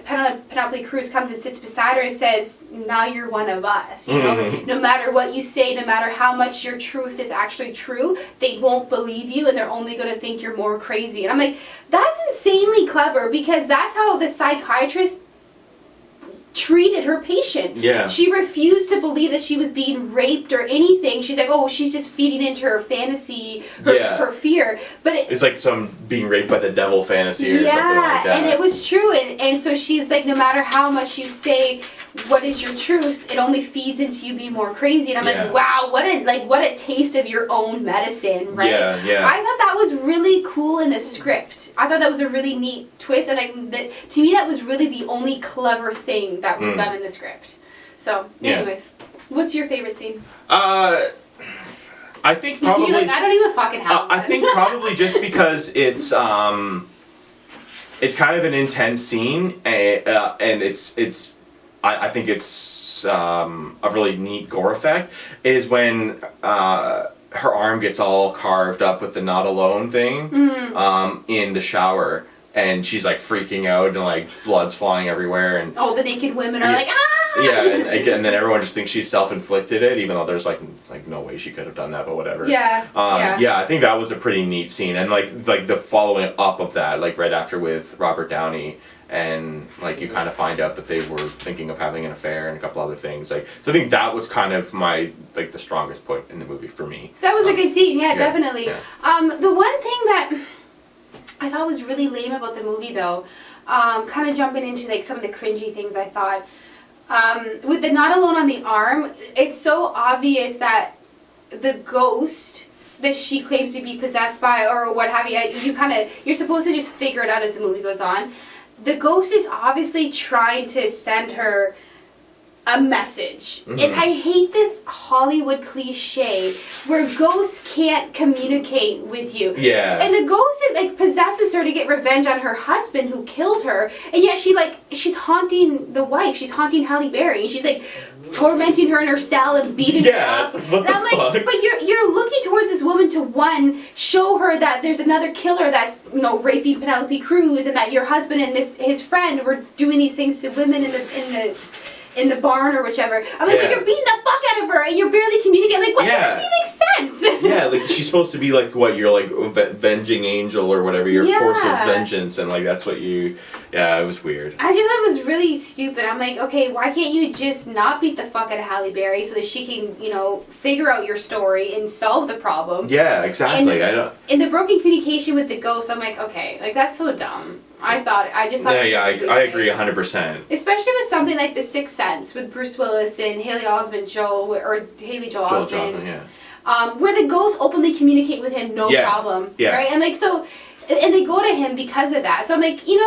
Penelope Cruz comes and sits beside her and says, now you're one of us. You know, no matter what you say, no matter how much your truth is actually true, they won't believe you and they're only going to think you're more crazy. And I'm like, that's insanely clever because that's how the psychiatrist treated her patient. Yeah. She refused to believe that she was being raped or anything. She's like, oh, she's just feeding into her fantasy, her fear. But it's like some being raped by the devil fantasy or something like that. And it was true. And so she's like, no matter how much you say what is your truth, it only feeds into you being more crazy. And I'm like, wow, what a taste of your own medicine, right? Yeah. I thought that was really cool in the script. I thought that was a really neat twist, and to me that was really the only clever thing that was done in the script. So, anyways, what's your favorite scene? I think probably. You're like, I don't even fucking have. I think probably just because it's kind of an intense scene, and it's. I think it's a really neat gore effect, is when her arm gets all carved up with the not alone thing in the shower, and she's like freaking out and like blood's flying everywhere, and all the naked women are like, ah! Yeah, and then everyone just thinks she's self-inflicted it, even though there's like no way she could have done that, but whatever. Yeah. I think that was a pretty neat scene, and like the following up of that, like right after with Robert Downey. And like you kind of find out that they were thinking of having an affair and a couple other things. Like, so I think that was kind of my the strongest point in the movie for me. That was a good scene, definitely. Yeah. The one thing that I thought was really lame about the movie, though, kind of jumping into like some of the cringy things I thought, with the not alone on the arm, it's so obvious that the ghost that she claims to be possessed by or what have you, you're supposed to just figure it out as the movie goes on. The ghost is obviously trying to send her a message. And I hate this Hollywood cliche where ghosts can't communicate with you. Yeah. And the ghost possesses her to get revenge on her husband who killed her. And yet she's haunting the wife. She's haunting Halle Berry. She's like tormenting her in her cell and beating her up. What and I'm the fuck? But you're looking towards this woman to, one, show her that there's another killer that's raping Penelope Cruz, and that your husband and his friend were doing these things to women in the barn or whichever. I'm like, but you're beating the fuck out of her and you're barely communicating. Like, what doesn't even make sense? Yeah, like she's supposed to be like you're like avenging angel or whatever, your force of vengeance, and like that's what you. Yeah, it was weird. I just thought it was really stupid. I'm like, okay, why can't you just not beat the fuck out of Halle Berry so that she can, figure out your story and solve the problem? Yeah, exactly. In the broken communication with the ghost, I'm like, okay, like that's so dumb. I just thought. Yeah, I agree 100%. Especially with something like The Sixth Sense with Bruce Willis and Haley Joel Osment. Where the ghosts openly communicate with him, no problem. Yeah. Right? And and they go to him because of that. So I'm like, you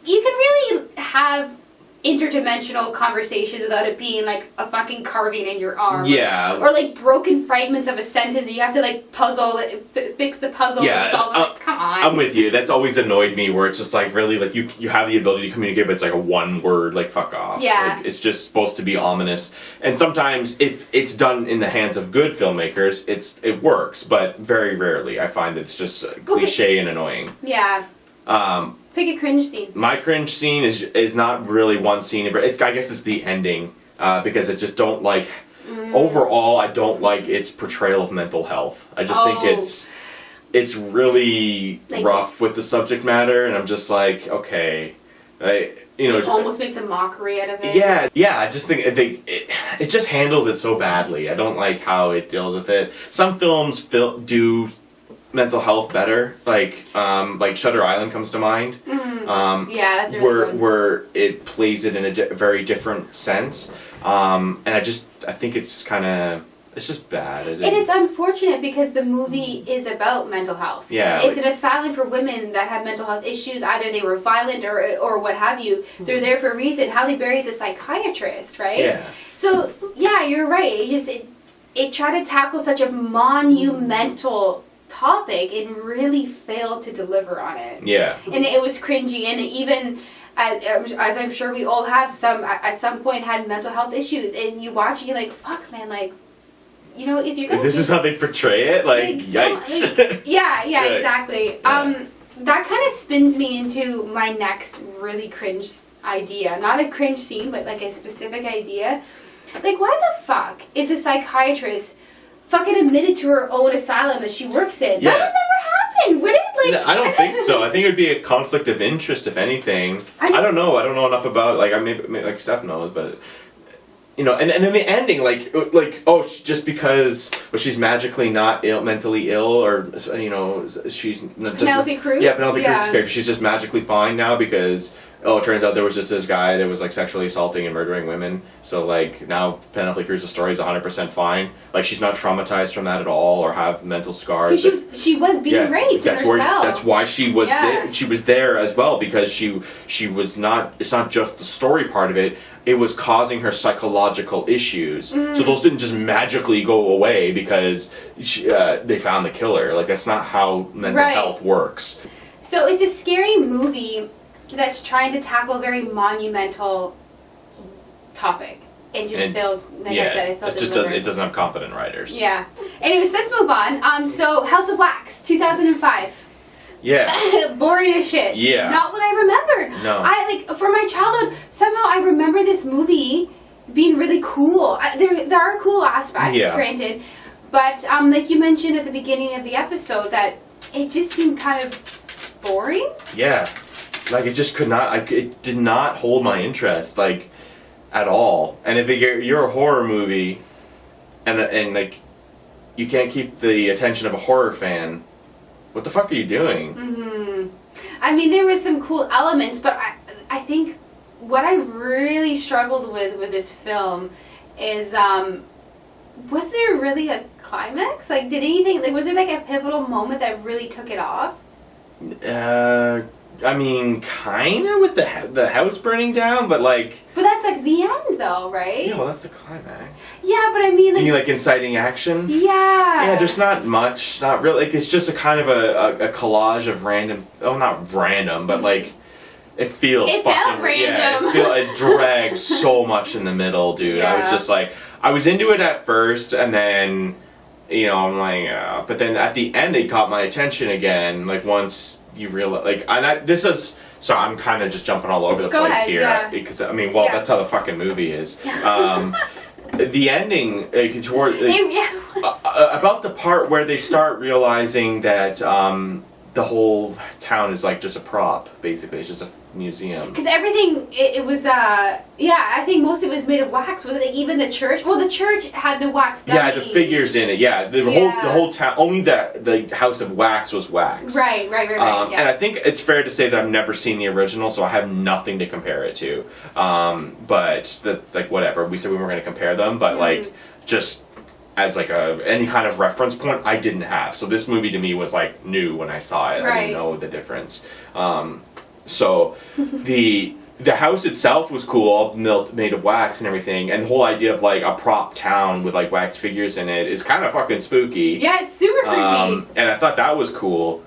can really have interdimensional conversations without it being like a fucking carving in your arm. Yeah. Or like broken fragments of a sentence that you have to like puzzle, fix the puzzle. Yeah. Come on. I'm with you. That's always annoyed me where it's just like really like you have the ability to communicate, but it's like a one word, like fuck off. Yeah. Like, it's just supposed to be ominous. And sometimes it's done in the hands of good filmmakers. It works, but very rarely I find that it's just cliche and annoying. Yeah. Pick a cringe scene. My cringe scene is not really one scene, but I guess it's the ending because I just don't like. Overall, I don't like its portrayal of mental health. I just think it's really like, rough with the subject matter, and I'm just like, okay, it almost makes a mockery out of it. Yeah. I just think it just handles it so badly. I don't like how it deals with it. Some films do mental health better, like Shutter Island comes to mind. Yeah, that's a really good one. Where it plays it in a very different sense, and I think it's just bad. And it's unfortunate because the movie is about mental health. Yeah, it's an asylum for women that have mental health issues. Either they were violent or what have you. They're there for a reason. Halle Berry's a psychiatrist, right? Yeah. So yeah, you're right. It tried to tackle such a monumental topic and really failed to deliver on it. Yeah. And it was cringy, and even as I'm sure we all have at some point had mental health issues, and you watch it, you're like, fuck man, like, you know, if you're gonna this is how they portray it, like yikes. Like, yeah, exactly. Yeah. That kind of spins me into my next really cringe idea. Not a cringe scene, but like a specific idea. Like, why the fuck is a psychiatrist fucking admitted to her own asylum that she works in? Yeah. That would never happen, would it? Like, I don't think so. I think it would be a conflict of interest, if anything. I don't know. I don't know enough about it. Like, maybe like Steph knows, but you know, and then the ending, like just because she's magically not mentally ill, or you know, she's Penelope Cruz. Yeah, Penelope Cruz's character. She's just magically fine now because. Oh, it turns out there was just this guy that was like sexually assaulting and murdering women. So like now Penelope Cruz's story is 100% fine. Like she's not traumatized from that at all or have mental scars. She was being raped herself. That's why she was there. She was there as well because she was not. It's not just the story part of it. It was causing her psychological issues. So those didn't just magically go away because they found the killer. Like that's not how mental health works. So it's a scary movie that's trying to tackle a very monumental topic and just failed. Like I said, it doesn't have competent writers. Yeah. Anyways, let's move on. So House of Wax, 2005. Yeah. Boring as shit. Yeah. Not what I remembered. No. For my childhood, somehow I remember this movie being really cool. There are cool aspects, granted, but like you mentioned at the beginning of the episode, that it just seemed kind of boring. Yeah. Like it just it did not hold my interest, like, at all. And if you're a horror movie, and like, you can't keep the attention of a horror fan, what the fuck are you doing? I mean, there was some cool elements, but I think what I really struggled with this film is, was there really a climax? Like, was there like a pivotal moment that really took it off? I mean, kinda with the house burning down, but like. But that's like the end, though, right? Yeah, well, that's the climax. Yeah, but I mean, like. You mean like inciting action? Yeah. Yeah, there's not much, not really. Like, it's just a kind of a collage of random. Oh, not random, but like. It feels it fucking. Felt random. Yeah, it dragged so much in the middle, dude. Yeah. I was just like, I was into it at first, and then, you know, I'm like, but then at the end, it caught my attention again. Like once. You realize, like, so I'm kind of just jumping all over the place here, because I mean, that's how the fucking movie is. The ending about the part where they start realizing that the whole town is like just a prop, basically. It's just a museum. Because everything, it was, I think most of it was made of wax. Was it like even the church? Well, the church had the wax dummies. Yeah, the figures in it. Yeah, the whole town. Only the House of Wax was wax. Right. And I think it's fair to say that I've never seen the original, so I have nothing to compare it to. But like whatever, we said we weren't going to compare them, but like just. As like any kind of reference point, I didn't have. So this movie to me was like new when I saw it. I didn't know the difference. So the the house itself was cool, all made of wax and everything, and the whole idea of like a prop town with like wax figures in it is kind of fucking spooky. Yeah, it's super creepy. And I thought that was cool.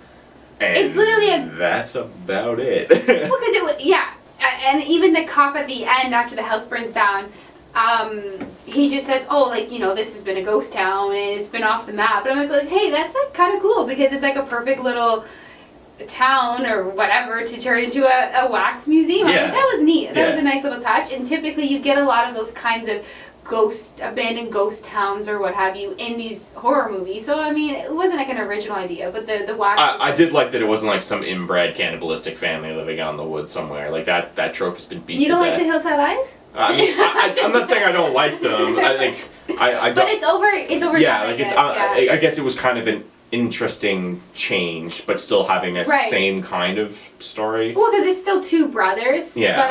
And it's literally that's about it. Well, because it was, yeah, and even the cop at the end after the house burns down, he just says, "Oh, like, you know, this has been a ghost town and it's been off the map." And I'm like, hey, that's like kind of cool because it's like a perfect little town or whatever to turn into a wax museum. Yeah. Like, that was neat. That was a nice little touch. And typically you get a lot of those kinds of abandoned ghost towns or what have you in these horror movies. So I mean, it wasn't like an original idea, but the wax. I did like that it wasn't like some inbred cannibalistic family living out in the woods somewhere. Like that trope has been beat. You don't to like death. the Hillside Lies? I mean, I'm not saying I don't like them. I think I don't. But it's over. Yeah, like it's. I guess it was kind of an interesting change, but still having that same kind of story. Well, because it's still two brothers. Yeah. But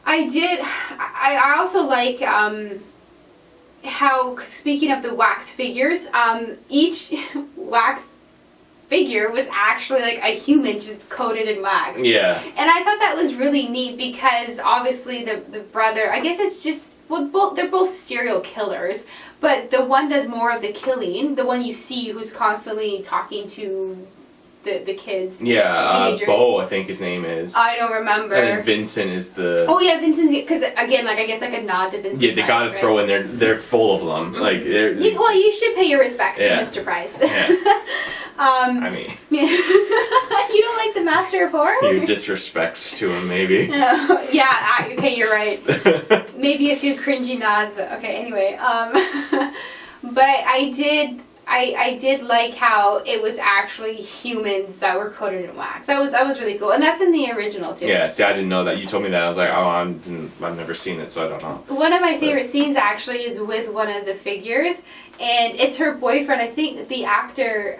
I also like how, speaking of the wax figures, each wax figure was actually like a human just coated in wax. Yeah. And I thought that was really neat because obviously the brother, I guess it's just, well, they're both serial killers, but the one does more of the killing, the one you see who's constantly talking to the kids. Yeah, Bo, I think his name is. I don't remember. And then Vincent is the... Oh yeah, Vincent's, because again, like I guess like a nod to Vincent. Yeah, they gotta throw in there, they're full of them. Like, well, you should pay your respects to Mr. Price. Yeah. I mean... You don't like the Master of Horror? Your disrespects to him, maybe. Yeah, okay, you're right. Maybe a few cringy nods. Okay, anyway. But I did like how it was actually humans that were coated in wax. That was really cool, and that's in the original too. Yeah, see, I didn't know that. You told me that. I was like, oh, I've never seen it, so I don't know. One of my favorite scenes actually is with one of the figures, and it's her boyfriend. I think the actor,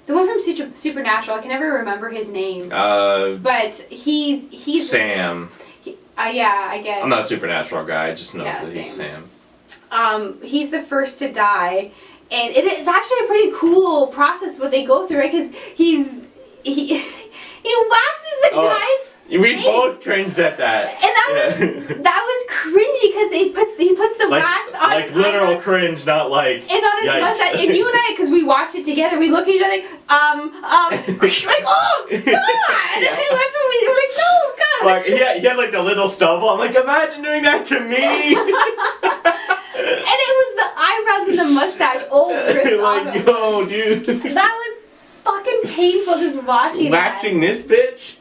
the one from Supernatural. I can never remember his name. But he's Sam. Yeah, I guess. I'm not a Supernatural guy. I just know that he's Sam. He's the first to die. And it's actually a pretty cool process what they go through, right? Because he waxes the guy's We both cringed at that. And that was cringy because he puts the wax on like his literal eyebrows cringe, not like and on his mustache. And you and I, because we watched it together, we look at each other like, oh god! Yeah. And that's when we were like, no, god! Like he had like a little stubble. I'm like, imagine doing that to me. And it was the eyebrows and the mustache all ripped off. Like, no, dude. That was fucking painful just watching waxing this bitch.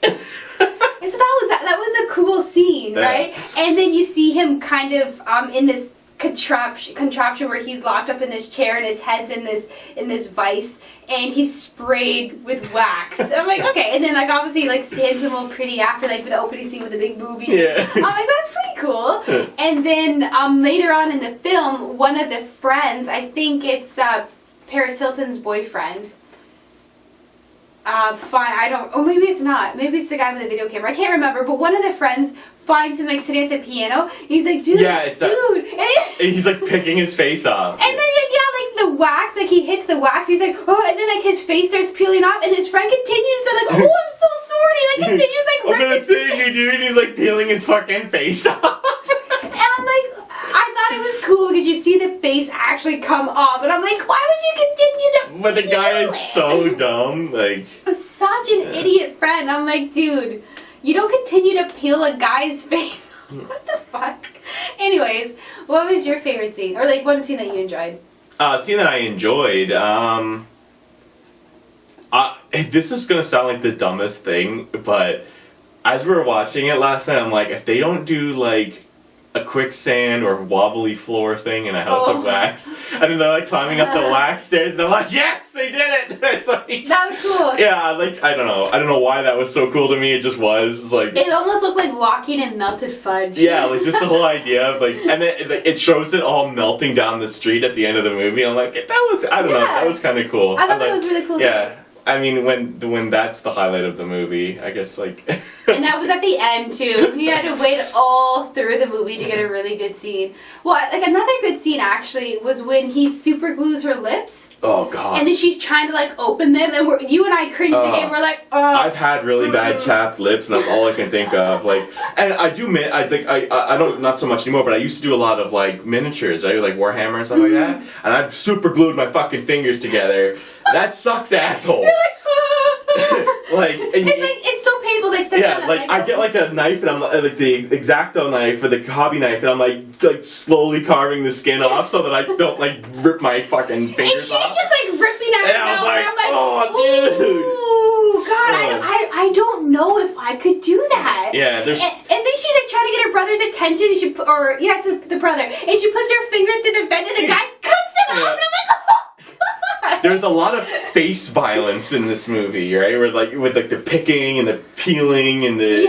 So that was a cool scene, right? And then you see him kind of in this contraption where he's locked up in this chair and his head's in this vice and he's sprayed with wax. And I'm like, okay. And then like obviously like hands him all pretty after like the opening scene with the big boobie. Yeah. I'm like, that's pretty cool. And then later on in the film, one of the friends, I think it's Paris Hilton's boyfriend. Maybe it's not. Maybe it's the guy with the video camera. I can't remember. But one of the friends finds him like sitting at the piano. He's like, dude, dude. And he's like picking his face off. And then like the wax, like he hits the wax. He's like, oh, and then like his face starts peeling off, and his friend continues to like, oh, I'm so sorry. Like continues like. I'm gonna save you, dude. He's like peeling his fucking face off. And I'm like, I thought it was cool because you see the face actually come off, and I'm like, why would you continue to? But the guy is so dumb, like. Such an idiot friend. I'm like, dude, you don't continue to peel a guy's face. What the fuck? Anyways, what was your favorite scene, or like one scene that you enjoyed? Scene that I enjoyed. This is gonna sound like the dumbest thing, but as we were watching it last night, I'm like, if they don't do like a quicksand or wobbly floor thing in a house of wax, and then they're like climbing up the wax stairs, and I'm like, yes, they did it. It's like that was cool. Yeah, I don't know why that was so cool to me. It just was. It's like it almost looked like walking in melted fudge. Yeah, like just the whole idea of like, and then it shows it all melting down the street at the end of the movie. I'm like, that was that was kind of cool. I thought that was really cool. Yeah. I mean, when that's the highlight of the movie, I guess, like... And that was at the end, too. You had to wait all through the movie to get a really good scene. Well, like, another good scene, actually, was when he super glues her lips. Oh god. And then she's trying to like open them, and you and I cringed again. We're like, oh. I've had really bad chapped lips, and that's all I can think of. Like, and I do admit, I think I don't, not so much anymore, but I used to do a lot of like miniatures, right, like Warhammer and stuff like that. And I've super glued my fucking fingers together. That sucks, asshole. You're like, like, it's so painful. Like, yeah, like I get like a knife, and I'm like the X-Acto knife or the hobby knife, and I'm like slowly carving the skin off so that I don't like rip my fucking fingers and she's off. just like ripping at and I was like, and I'm like, oh, dude. Ooh, God, I don't know if I could do that. Yeah, there's. And then she's like trying to get her brother's attention. It's the brother, and she puts her finger through the vent, and the guy cuts it off, and I'm like, oh. There's a lot of face violence in this movie, right? With like the picking and the peeling and the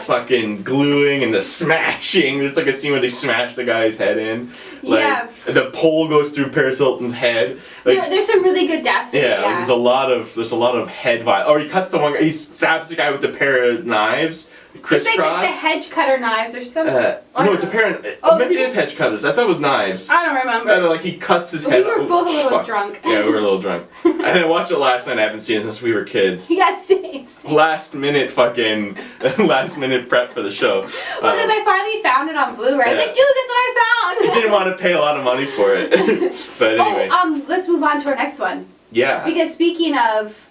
fucking gluing and the smashing. There's like a scene where they smash the guy's head in. Like, the pole goes through Paris Hilton's head. Like, there's some really good deaths. Yeah, like there's a lot of head violence. Or he cuts the one guy. He stabs the guy with a pair of knives. Crisscross. It's like the hedge cutter knives or something. No, it's a pair of... maybe it is hedge cutters. I thought it was knives. I don't remember. And then, like, he cuts his head off. We were both a little drunk. Yeah, we were a little drunk. I watched it last night. I haven't seen it since we were kids. Yeah, same. Last minute prep for the show. Well, because I finally found it on Blu-ray. I was like, dude, that's what I found. I didn't want to pay a lot of money for it. But anyway. Let's move on to our next one. Yeah. Because speaking of...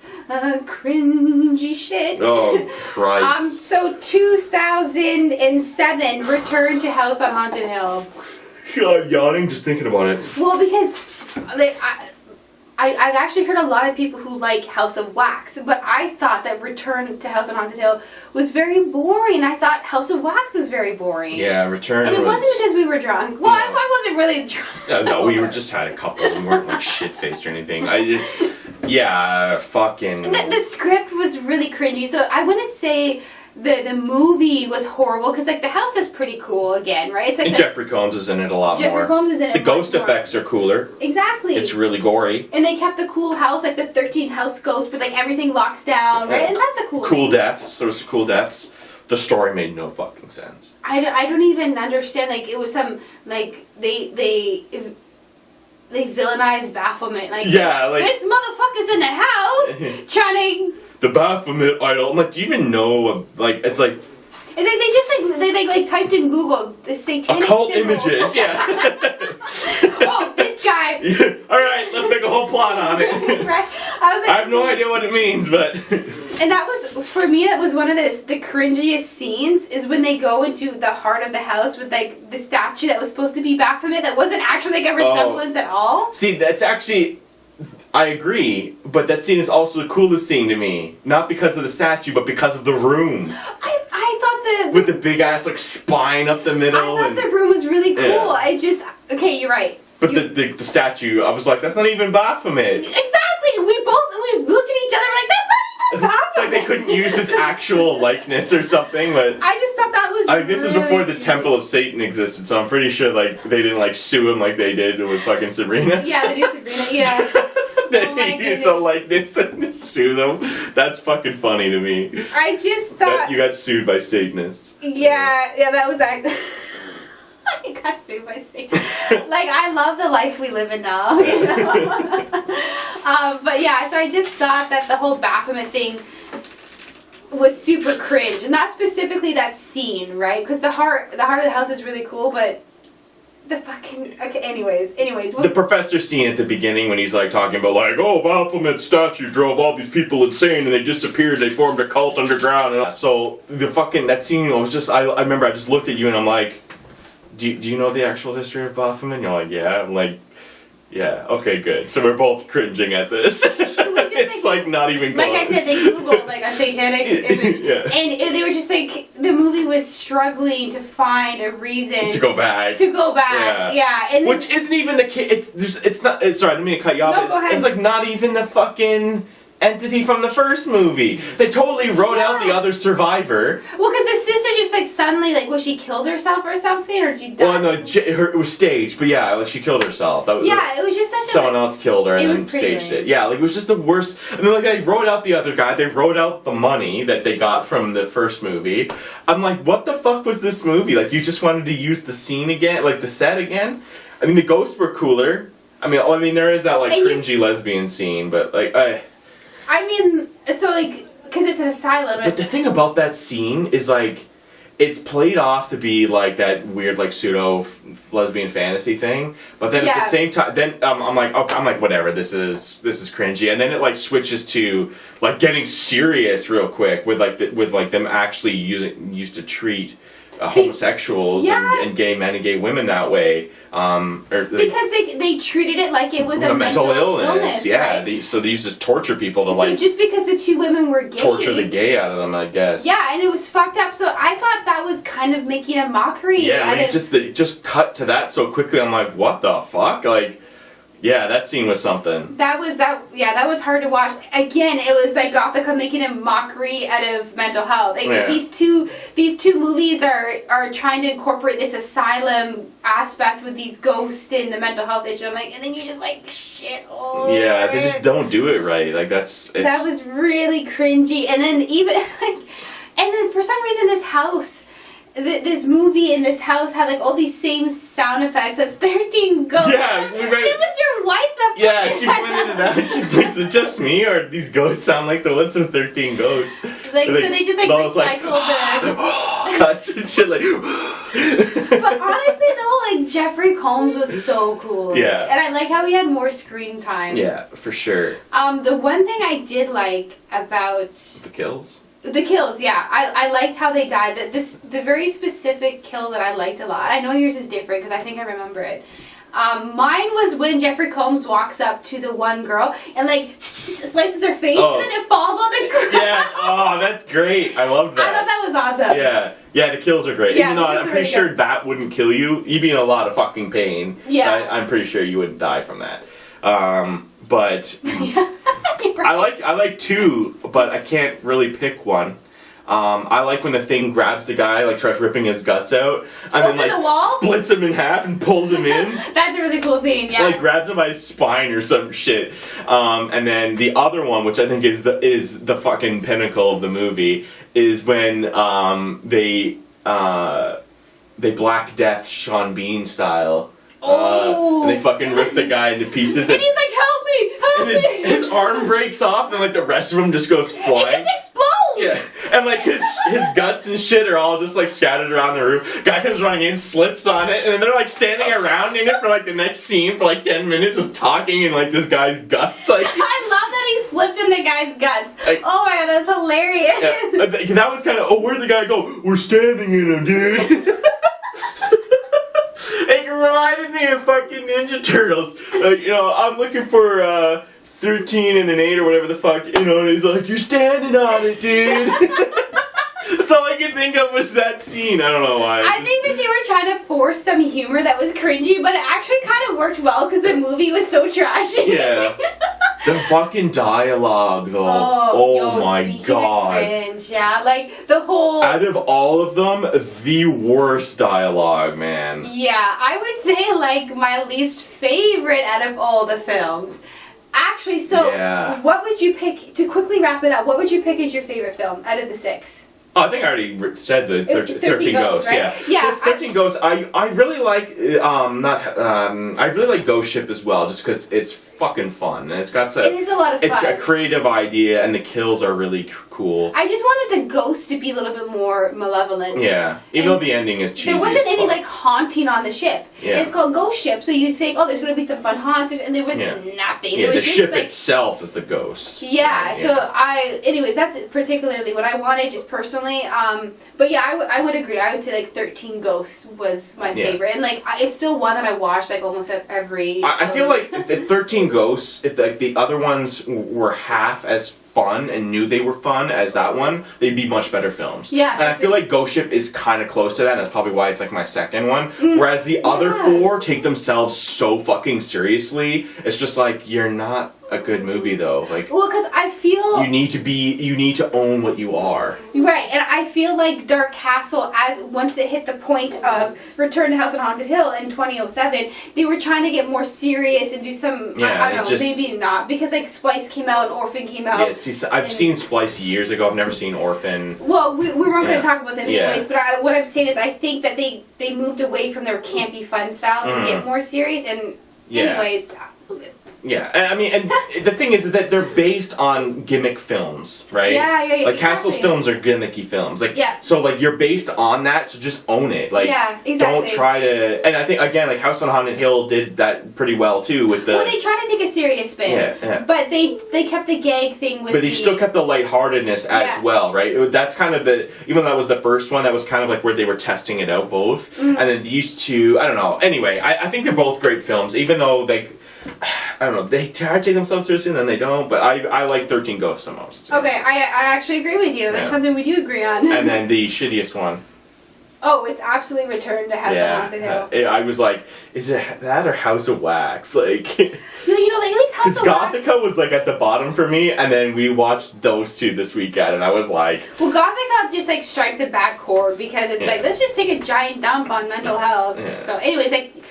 cringy shit. Oh, Christ. So 2007, Return to House on Haunted Hill. Yawning just thinking about it. Well, because I've actually heard a lot of people who like House of Wax, but I thought that Return to House on Haunted Hill was very boring. I thought House of Wax was very boring. Yeah, Return and it wasn't because we were drunk. Well, no. I wasn't really drunk. No, we just had a couple. We weren't like shit-faced or anything. Fucking... The script was really cringy, so I wouldn't say the movie was horrible, because like the house is pretty cool again, right? It's like and Jeffrey Combs is in it a lot more. Jeffrey Combs is in it. The ghost effects are cooler. Exactly. It's really gory. And they kept the cool house, like the 13 house ghost, but like everything locks down, right? And that's a cool thing. Deaths. There was cool deaths. The story made no fucking sense. I don't even understand. Like it was some like they villainized Baphomet. Like this motherfucker's in the house trying to. The Baphomet idol. I'm like, do you even know? Like, it's like. It's like they typed in Google the satanic occult symbols. images. Yeah. Oh, this guy. Yeah. All right, let's make a whole plot on it. Right. I was like, I have no idea what it means, but. And that was, for me, that was one of the cringiest scenes, is when they go into the heart of the house with like the statue that was supposed to be Baphomet that wasn't actually like a resemblance at all. See, that's actually. I agree, but that scene is also the coolest scene to me. Not because of the statue, but because of the room. I thought with the big ass like spine up the middle. I thought the room was really cool. Yeah. Okay, you're right. But the statue, I was like, that's not even Baphomet. Exactly. We looked at each other like, that's not even Baphomet. It's like they couldn't use his actual likeness or something, but I just thought that was. This is before the Temple of Satan existed, so I'm pretty sure like they didn't like sue him like they did with fucking Sabrina. Yeah, they did Sabrina. Yeah. They used the likeness and sue them. That's fucking funny to me. I just thought you got sued by Satanists. Yeah, that was I got sued by Satan. Like, I love the life we live in now, you know? But yeah, so I just thought that the whole Baphomet thing was super cringe, and not specifically that scene, right? Because the heart of the house is really cool, but the fucking... Okay, anyways. The professor scene at the beginning when he's like talking about like, oh, Baphomet's statue drove all these people insane and they disappeared, they formed a cult underground. And so the fucking, that scene was just, I remember I just looked at you and I'm like, do you know the actual history of Baphomet? And you're like, yeah. I'm like, yeah, okay, good. So we're both cringing at this. It's like not even close. Like I said, they Googled like a satanic image. Yeah. And they were just like, the movie was struggling to find a reason to go back. Yeah. And which isn't even the case. It's not. Sorry, I didn't mean to cut you off. No, go ahead. It's like not even the fucking entity from the first movie. They totally wrote out the other survivor. Well, because the sister just like suddenly like, was she killed herself or something, or she died? Well, no, it was staged, but yeah, like she killed herself. That was it was just such a... Someone else killed her and then staged it. Yeah, like it was just the worst. And then like they wrote out the other guy. They wrote out the money that they got from the first movie. I'm like, what the fuck was this movie? Like you just wanted to use the scene again, like the set again? I mean, the ghosts were cooler. I mean, there is that like And cringy lesbian scene, but like I mean, so like, because it's an asylum. But the thing about that scene is like, it's played off to be like that weird like pseudo lesbian fantasy thing, but then at the same time, then I'm like, okay, I'm like, whatever, this is cringy, and then it like switches to like getting serious real quick with like them actually used to treat homosexuals and gay men and gay women that way. Because they treated it like it was a mental illness. Yeah, right? So they used to torture people to like. So just because the two women were gay, torture the gay out of them, I guess. Yeah, and it was fucked up. So I thought that was kind of making a mockery. Yeah, I mean, just cut to that so quickly. I'm like, what the fuck? Like, yeah, that scene was something. That was hard to watch. Again, it was like Gothica making a mockery out of mental health. Like, these two movies are trying to incorporate this asylum aspect with these ghosts and the mental health issue. I'm like, and then you just like shit all over Yeah, they just don't do it right. Like that was really cringy. And then for some reason this house. This movie in this house had like all these same sound effects as 13 Ghosts. Yeah, it was your wife that she pointed it out. She's like, is it just me or these ghosts sound like the ones from 13 Ghosts? Like, so they just like recycled the cuts and shit like. But honestly though, like Jeffrey Combs was so cool. Yeah. And I like how he had more screen time. Yeah, for sure. The one thing I did like about the kills. The kills, yeah. I liked how they died. The very specific kill that I liked a lot. I know yours is different because I think I remember it. Mine was when Jeffrey Combs walks up to the one girl and like slices her face and then it falls on the ground. Yeah, oh, that's great. I love that. I thought that was awesome. Yeah, the kills are great. Yeah, even though I'm pretty sure that wouldn't kill you. You'd be in a lot of fucking pain. Yeah. I'm pretty sure you wouldn't die from that. But Right. I like two, but I can't really pick one. I like when the thing grabs the guy, like tries ripping his guts out, and then like the wall? splits him in half and pulls him in. That's a really cool scene, yeah. Like grabs him by his spine or some shit. And then the other one, which I think is the fucking pinnacle of the movie, is when they Black Death Sean Bean style. And they fucking rip the guy into pieces. And he's like, help me! His arm breaks off, and like the rest of him just goes flying. It just explodes! Yeah, and like his guts and shit are all just like scattered around the room. Guy comes running in, slips on it, and then they're like standing around in it for like the next scene for like 10 minutes, just talking in like this guy's guts. Like, I love that he slipped in the guy's guts. Like, oh my god, that's hilarious. Yeah, that was kind of, where'd the guy go? We're standing in him, dude. It reminded me of fucking Ninja Turtles. I'm looking for 13 and an 8 or whatever the fuck, and he's like, you're standing on it, dude. That's all I could think of was that scene. I don't know why. I think that they were trying to force some humor that was cringy, but it actually kind of worked well because the movie was so trashy. Yeah. The fucking dialogue, though. Oh my god. Cringe, yeah, like the whole. Out of all of them, the worst dialogue, man. Yeah, I would say like my least favorite out of all the films. Actually, so what would you pick to quickly wrap it up? What would you pick as your favorite film out of the 6? Oh, I think I already said the 13 Ghosts, right? Yeah. 13 Ghosts, I really like, I really like Ghost Ship as well, just because it's fucking fun, and it is a lot of fun. It's a creative idea, and the kills are really cool. I just wanted the ghost to be a little bit more malevolent. Yeah, even though the ending is cheesy. There wasn't any like haunting on the ship. Yeah. It's called Ghost Ship, so you think, oh, there's going to be some fun haunts, and there was nothing. Yeah, it was the ship itself is the ghost. Yeah, so anyways, that's particularly what I wanted, just personally. But yeah, I would agree. I would say like 13 Ghosts was my favorite, and like it's still one that I watched like almost every. I feel like if 13 Ghosts, if the other ones were half as fun and knew they were fun as that one, they'd be much better films. Yeah. And I feel like Ghost Ship is kind of close to that, and that's probably why it's like my second one. Whereas the other 4 take themselves so fucking seriously. It's just like, you're not a good movie though. Like, well, because I feel you need to own what you are. Right, and I feel like Dark Castle, once it hit the point of Return to House on Haunted Hill in 2007, they were trying to get more serious and do some, I don't know, maybe not, because like Splice came out, Orphan came out. Yeah, see, I've seen Splice years ago, I've never seen Orphan. Well, we weren't going to talk about them anyways, but what I'm saying is I think that they moved away from their campy fun style to get more serious, and anyways, Yeah, and I mean, and the thing is that they're based on gimmick films, right? Yeah. Like exactly. Castle's films are gimmicky films. Like, yeah. So like you're based on that, so just own it. Like, yeah, exactly. Don't try to. And I think again, like House on Haunted Hill did that pretty well too with the. Well, they tried to take a serious spin. Yeah. But they kept the gag thing with. But they still kept the lightheartedness as well, right? That's kind of the. Even though that was the first one, that was kind of like where they were testing it out both. Mm-hmm. And then these two, I don't know. Anyway, I think they're both great films, even though they. I don't know, they try to take themselves seriously and then they don't, but I like 13 Ghosts the most. Okay, I actually agree with you. There's something we do agree on. And then the shittiest one. Oh, it's absolutely Return to House of Haunted Hill. I was like, is it that or House of Wax? Like, you know, like at least House of Wax. Gothica was like at the bottom for me, and then we watched those two this weekend, and I was like, well, Gothica just like strikes a bad chord because it's like, let's just take a giant dump on mental health. Yeah. So, anyways, like.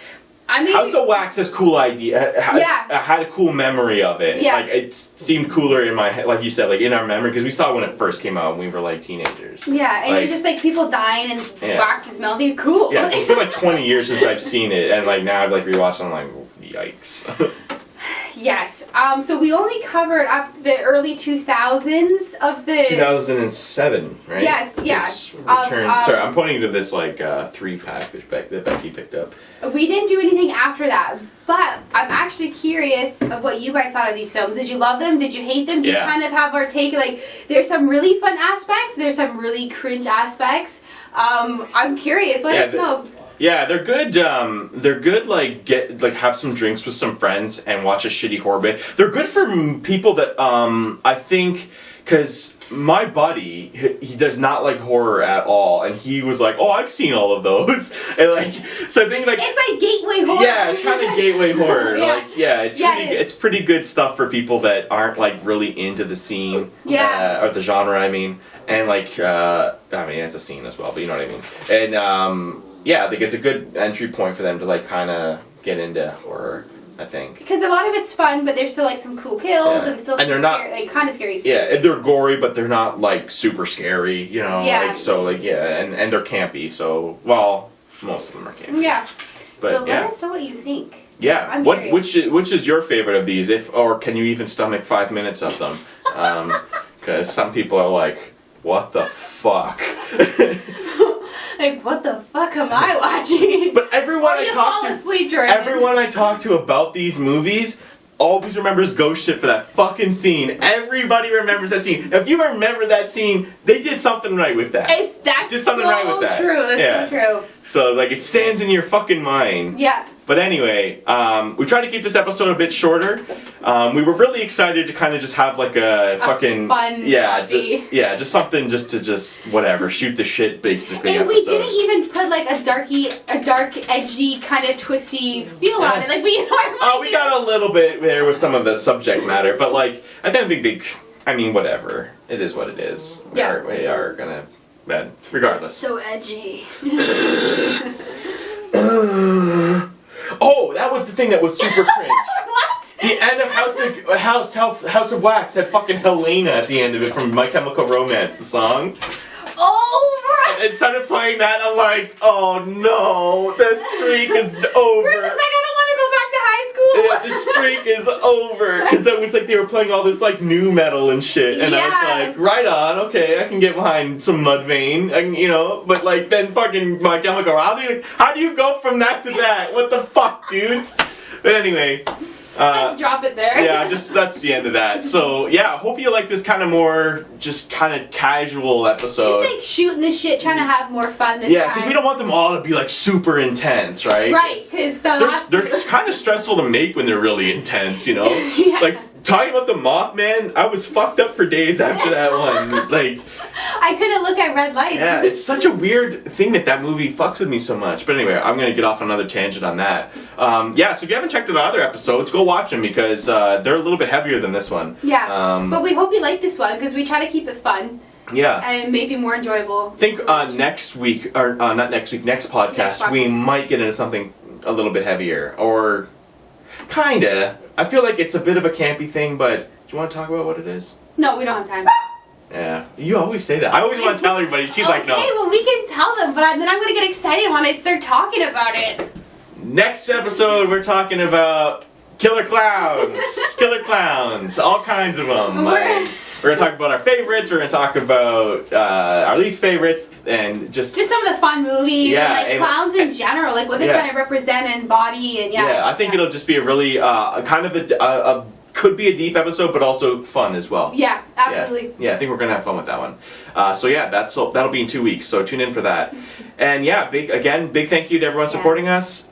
I mean, House of Wax has cool idea. I had a cool memory of it. Yeah. Like it seemed cooler in my head, like you said, like in our memory, because we saw it when it first came out when we were like teenagers. Yeah, and like, you're just like people dying and wax is melting. Cool. Yeah, it's been like 20 years since I've seen it, and like now I've like rewatched it, I'm like, yikes. Yes. So we only covered up the early 2000s of the 2007, right? Yes. Yeah. Sorry, I'm pointing to this like 3-pack that Becky picked up. We didn't do anything after that, but I'm actually curious of what you guys thought of these films. Did you love them? Did you hate them? Did you kind of have our take? Like, there's some really fun aspects. There's some really cringe aspects. I'm curious. Let us know. Yeah, they're good. They're good. Like have some drinks with some friends and watch a shitty horror movie. They're good for people that I think. Because my buddy, he does not like horror at all, and he was like, "Oh, I've seen all of those," and like, so I think like it's like gateway horror. Yeah, it's kind of gateway horror. It's pretty good stuff for people that aren't like really into the scene, or the genre. I mean, and like, I mean, it's a scene as well, but you know what I mean. And I think it's a good entry point for them to like kind of get into horror. I think because a lot of it's fun, but there's still like some cool kills and still some they're not like kind of scary. Yeah, they're gory, but they're not like super scary, you know. Yeah. Like, so like and they're campy. So most of them are campy. Yeah. But so let us know what you think. Yeah. I'm which is your favorite of these? Or can you even stomach 5 minutes of them? Because some people are like, what the fuck. Like, what the fuck am I watching? But everyone I talk to about these movies always remembers ghost shit for that fucking scene. Everybody remembers that scene. If you remember that scene, they did something right with that. That's so true. That's so true. So like it stands in your fucking mind. Yeah. But anyway, we tried to keep this episode a bit shorter. We were really excited to kind of just have like a fucking fun just something just to whatever, shoot the shit basically. And we didn't even put like a dark, edgy, kind of twisty feel on it. Like we normally we got a little bit there with some of the subject matter, but like I don't think whatever. It is what it is. We are gonna. But regardless. So edgy. Oh, that was the thing that was super cringe. What? The end of House of Wax had fucking Helena at the end of it from My Chemical Romance, the song. Oh, right. It started playing that, and I'm like, oh no, the streak is over. Bruce is like, I don't want to go back to high school. Yeah, the streak is over. Because it was like they were playing all this like new metal and shit, and I was like, right on, okay, I can get behind some Mudvayne, you know. But like then fucking My Chemical, how do you go from that to that? What the fuck, dudes? But anyway. Let's drop it there. Yeah, that's the end of that. So yeah, hope you like this kind of more just kind of casual episode. Just like shooting the shit, trying to have more fun this time. Yeah, because we don't want them all to be like super intense, right? Right, because they're kind of stressful to make when they're really intense, you know. Yeah. Like talking about the Mothman, I was fucked up for days after that one. Like I couldn't look at red lights. Yeah, it's such a weird thing that movie fucks with me so much. But anyway, I'm gonna get off another tangent on that. So if you haven't checked out other episodes, go watch them because they're a little bit heavier than this one. Yeah. But we hope you like this one because we try to keep it fun. Yeah. And maybe more enjoyable. I think next week, or not next week, next podcast, we might get into something a little bit heavier. Or kinda. I feel like it's a bit of a campy thing, but do you want to talk about what it is? No, we don't have time. Yeah, you always say that. I always want to tell everybody. She's like, no. Okay, well, we can tell them, but then I'm going to get excited when I start talking about it. Next episode, we're talking about Killer clowns, all kinds of them. We're gonna talk about our favorites. We're gonna talk about our least favorites, and just some of the fun movies, and clowns in general, like what they kind of represent and embody, and I think it'll just be a really kind of a could be a deep episode, but also fun as well. Yeah, absolutely. Yeah, I think we're gonna have fun with that one. So yeah, that'll be in 2 weeks. So tune in for that. And yeah, big thank you to everyone supporting us.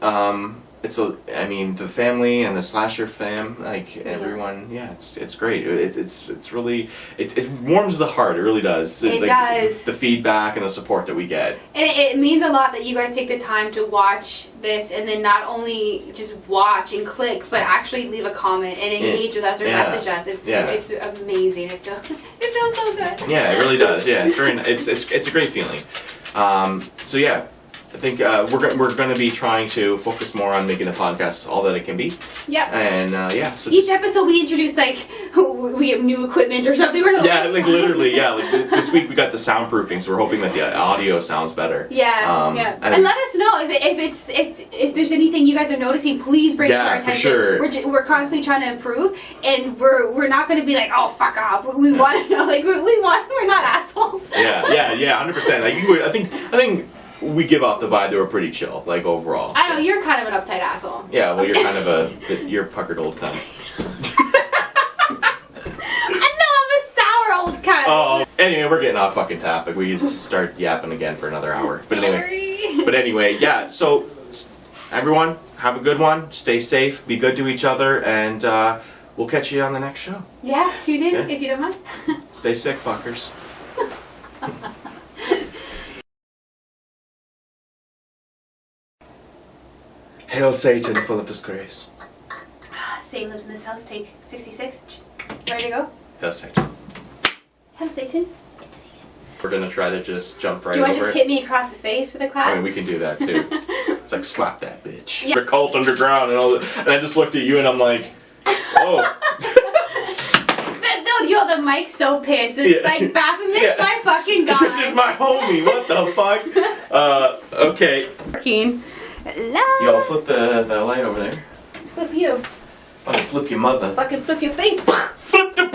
The family and the slasher fam, everyone, it's great. It's really, it warms the heart. It really does. It does. The feedback and the support that we get. And it means a lot that you guys take the time to watch this, and then not only just watch and click, but actually leave a comment and engage with us or message us. It's amazing. It feels so good. Yeah, it really does. Yeah, it's a great feeling. So yeah. I think we're going to be trying to focus more on making the podcast all that it can be. Yep. And so each episode we introduce we have new equipment or something. Literally, this week we got the soundproofing, so we're hoping that the audio sounds better. Yeah. And let us know if there's anything you guys are noticing. Please bring it to our attention. For sure. We're constantly trying to improve, and we're not going to be like, oh, fuck off. We want to know, we're not assholes. Yeah, 100%. I think. We give off the vibe that we're pretty chill, overall. I know, you're kind of an uptight asshole. Yeah, well, you're kind of you're a puckered old cunt. I'm a sour old cunt. Oh, anyway, we're getting off fucking topic. We can start yapping again for another hour. But anyway, yeah, so everyone, have a good one. Stay safe, be good to each other, and we'll catch you on the next show. Yeah, tune in if you don't mind. Stay sick, fuckers. Hail Satan, full of disgrace. Satan lives in this house, take 66. Ready to go? Hail Satan. Hail Satan. It's vegan. We're gonna try to just jump right over it. Do you want to just hit me across the face with a clap? I mean, we can do that too. It's like, slap that bitch. Yeah. The cult underground and all that. And I just looked at you and I'm like, oh. The mic's so pissed. It's like Baphomet's my fucking god. This is my homie. What the fuck? Okay. Working. Y'all flip the light over there. Flip you. I'm gonna flip your mother. Fucking flip your face. Flip the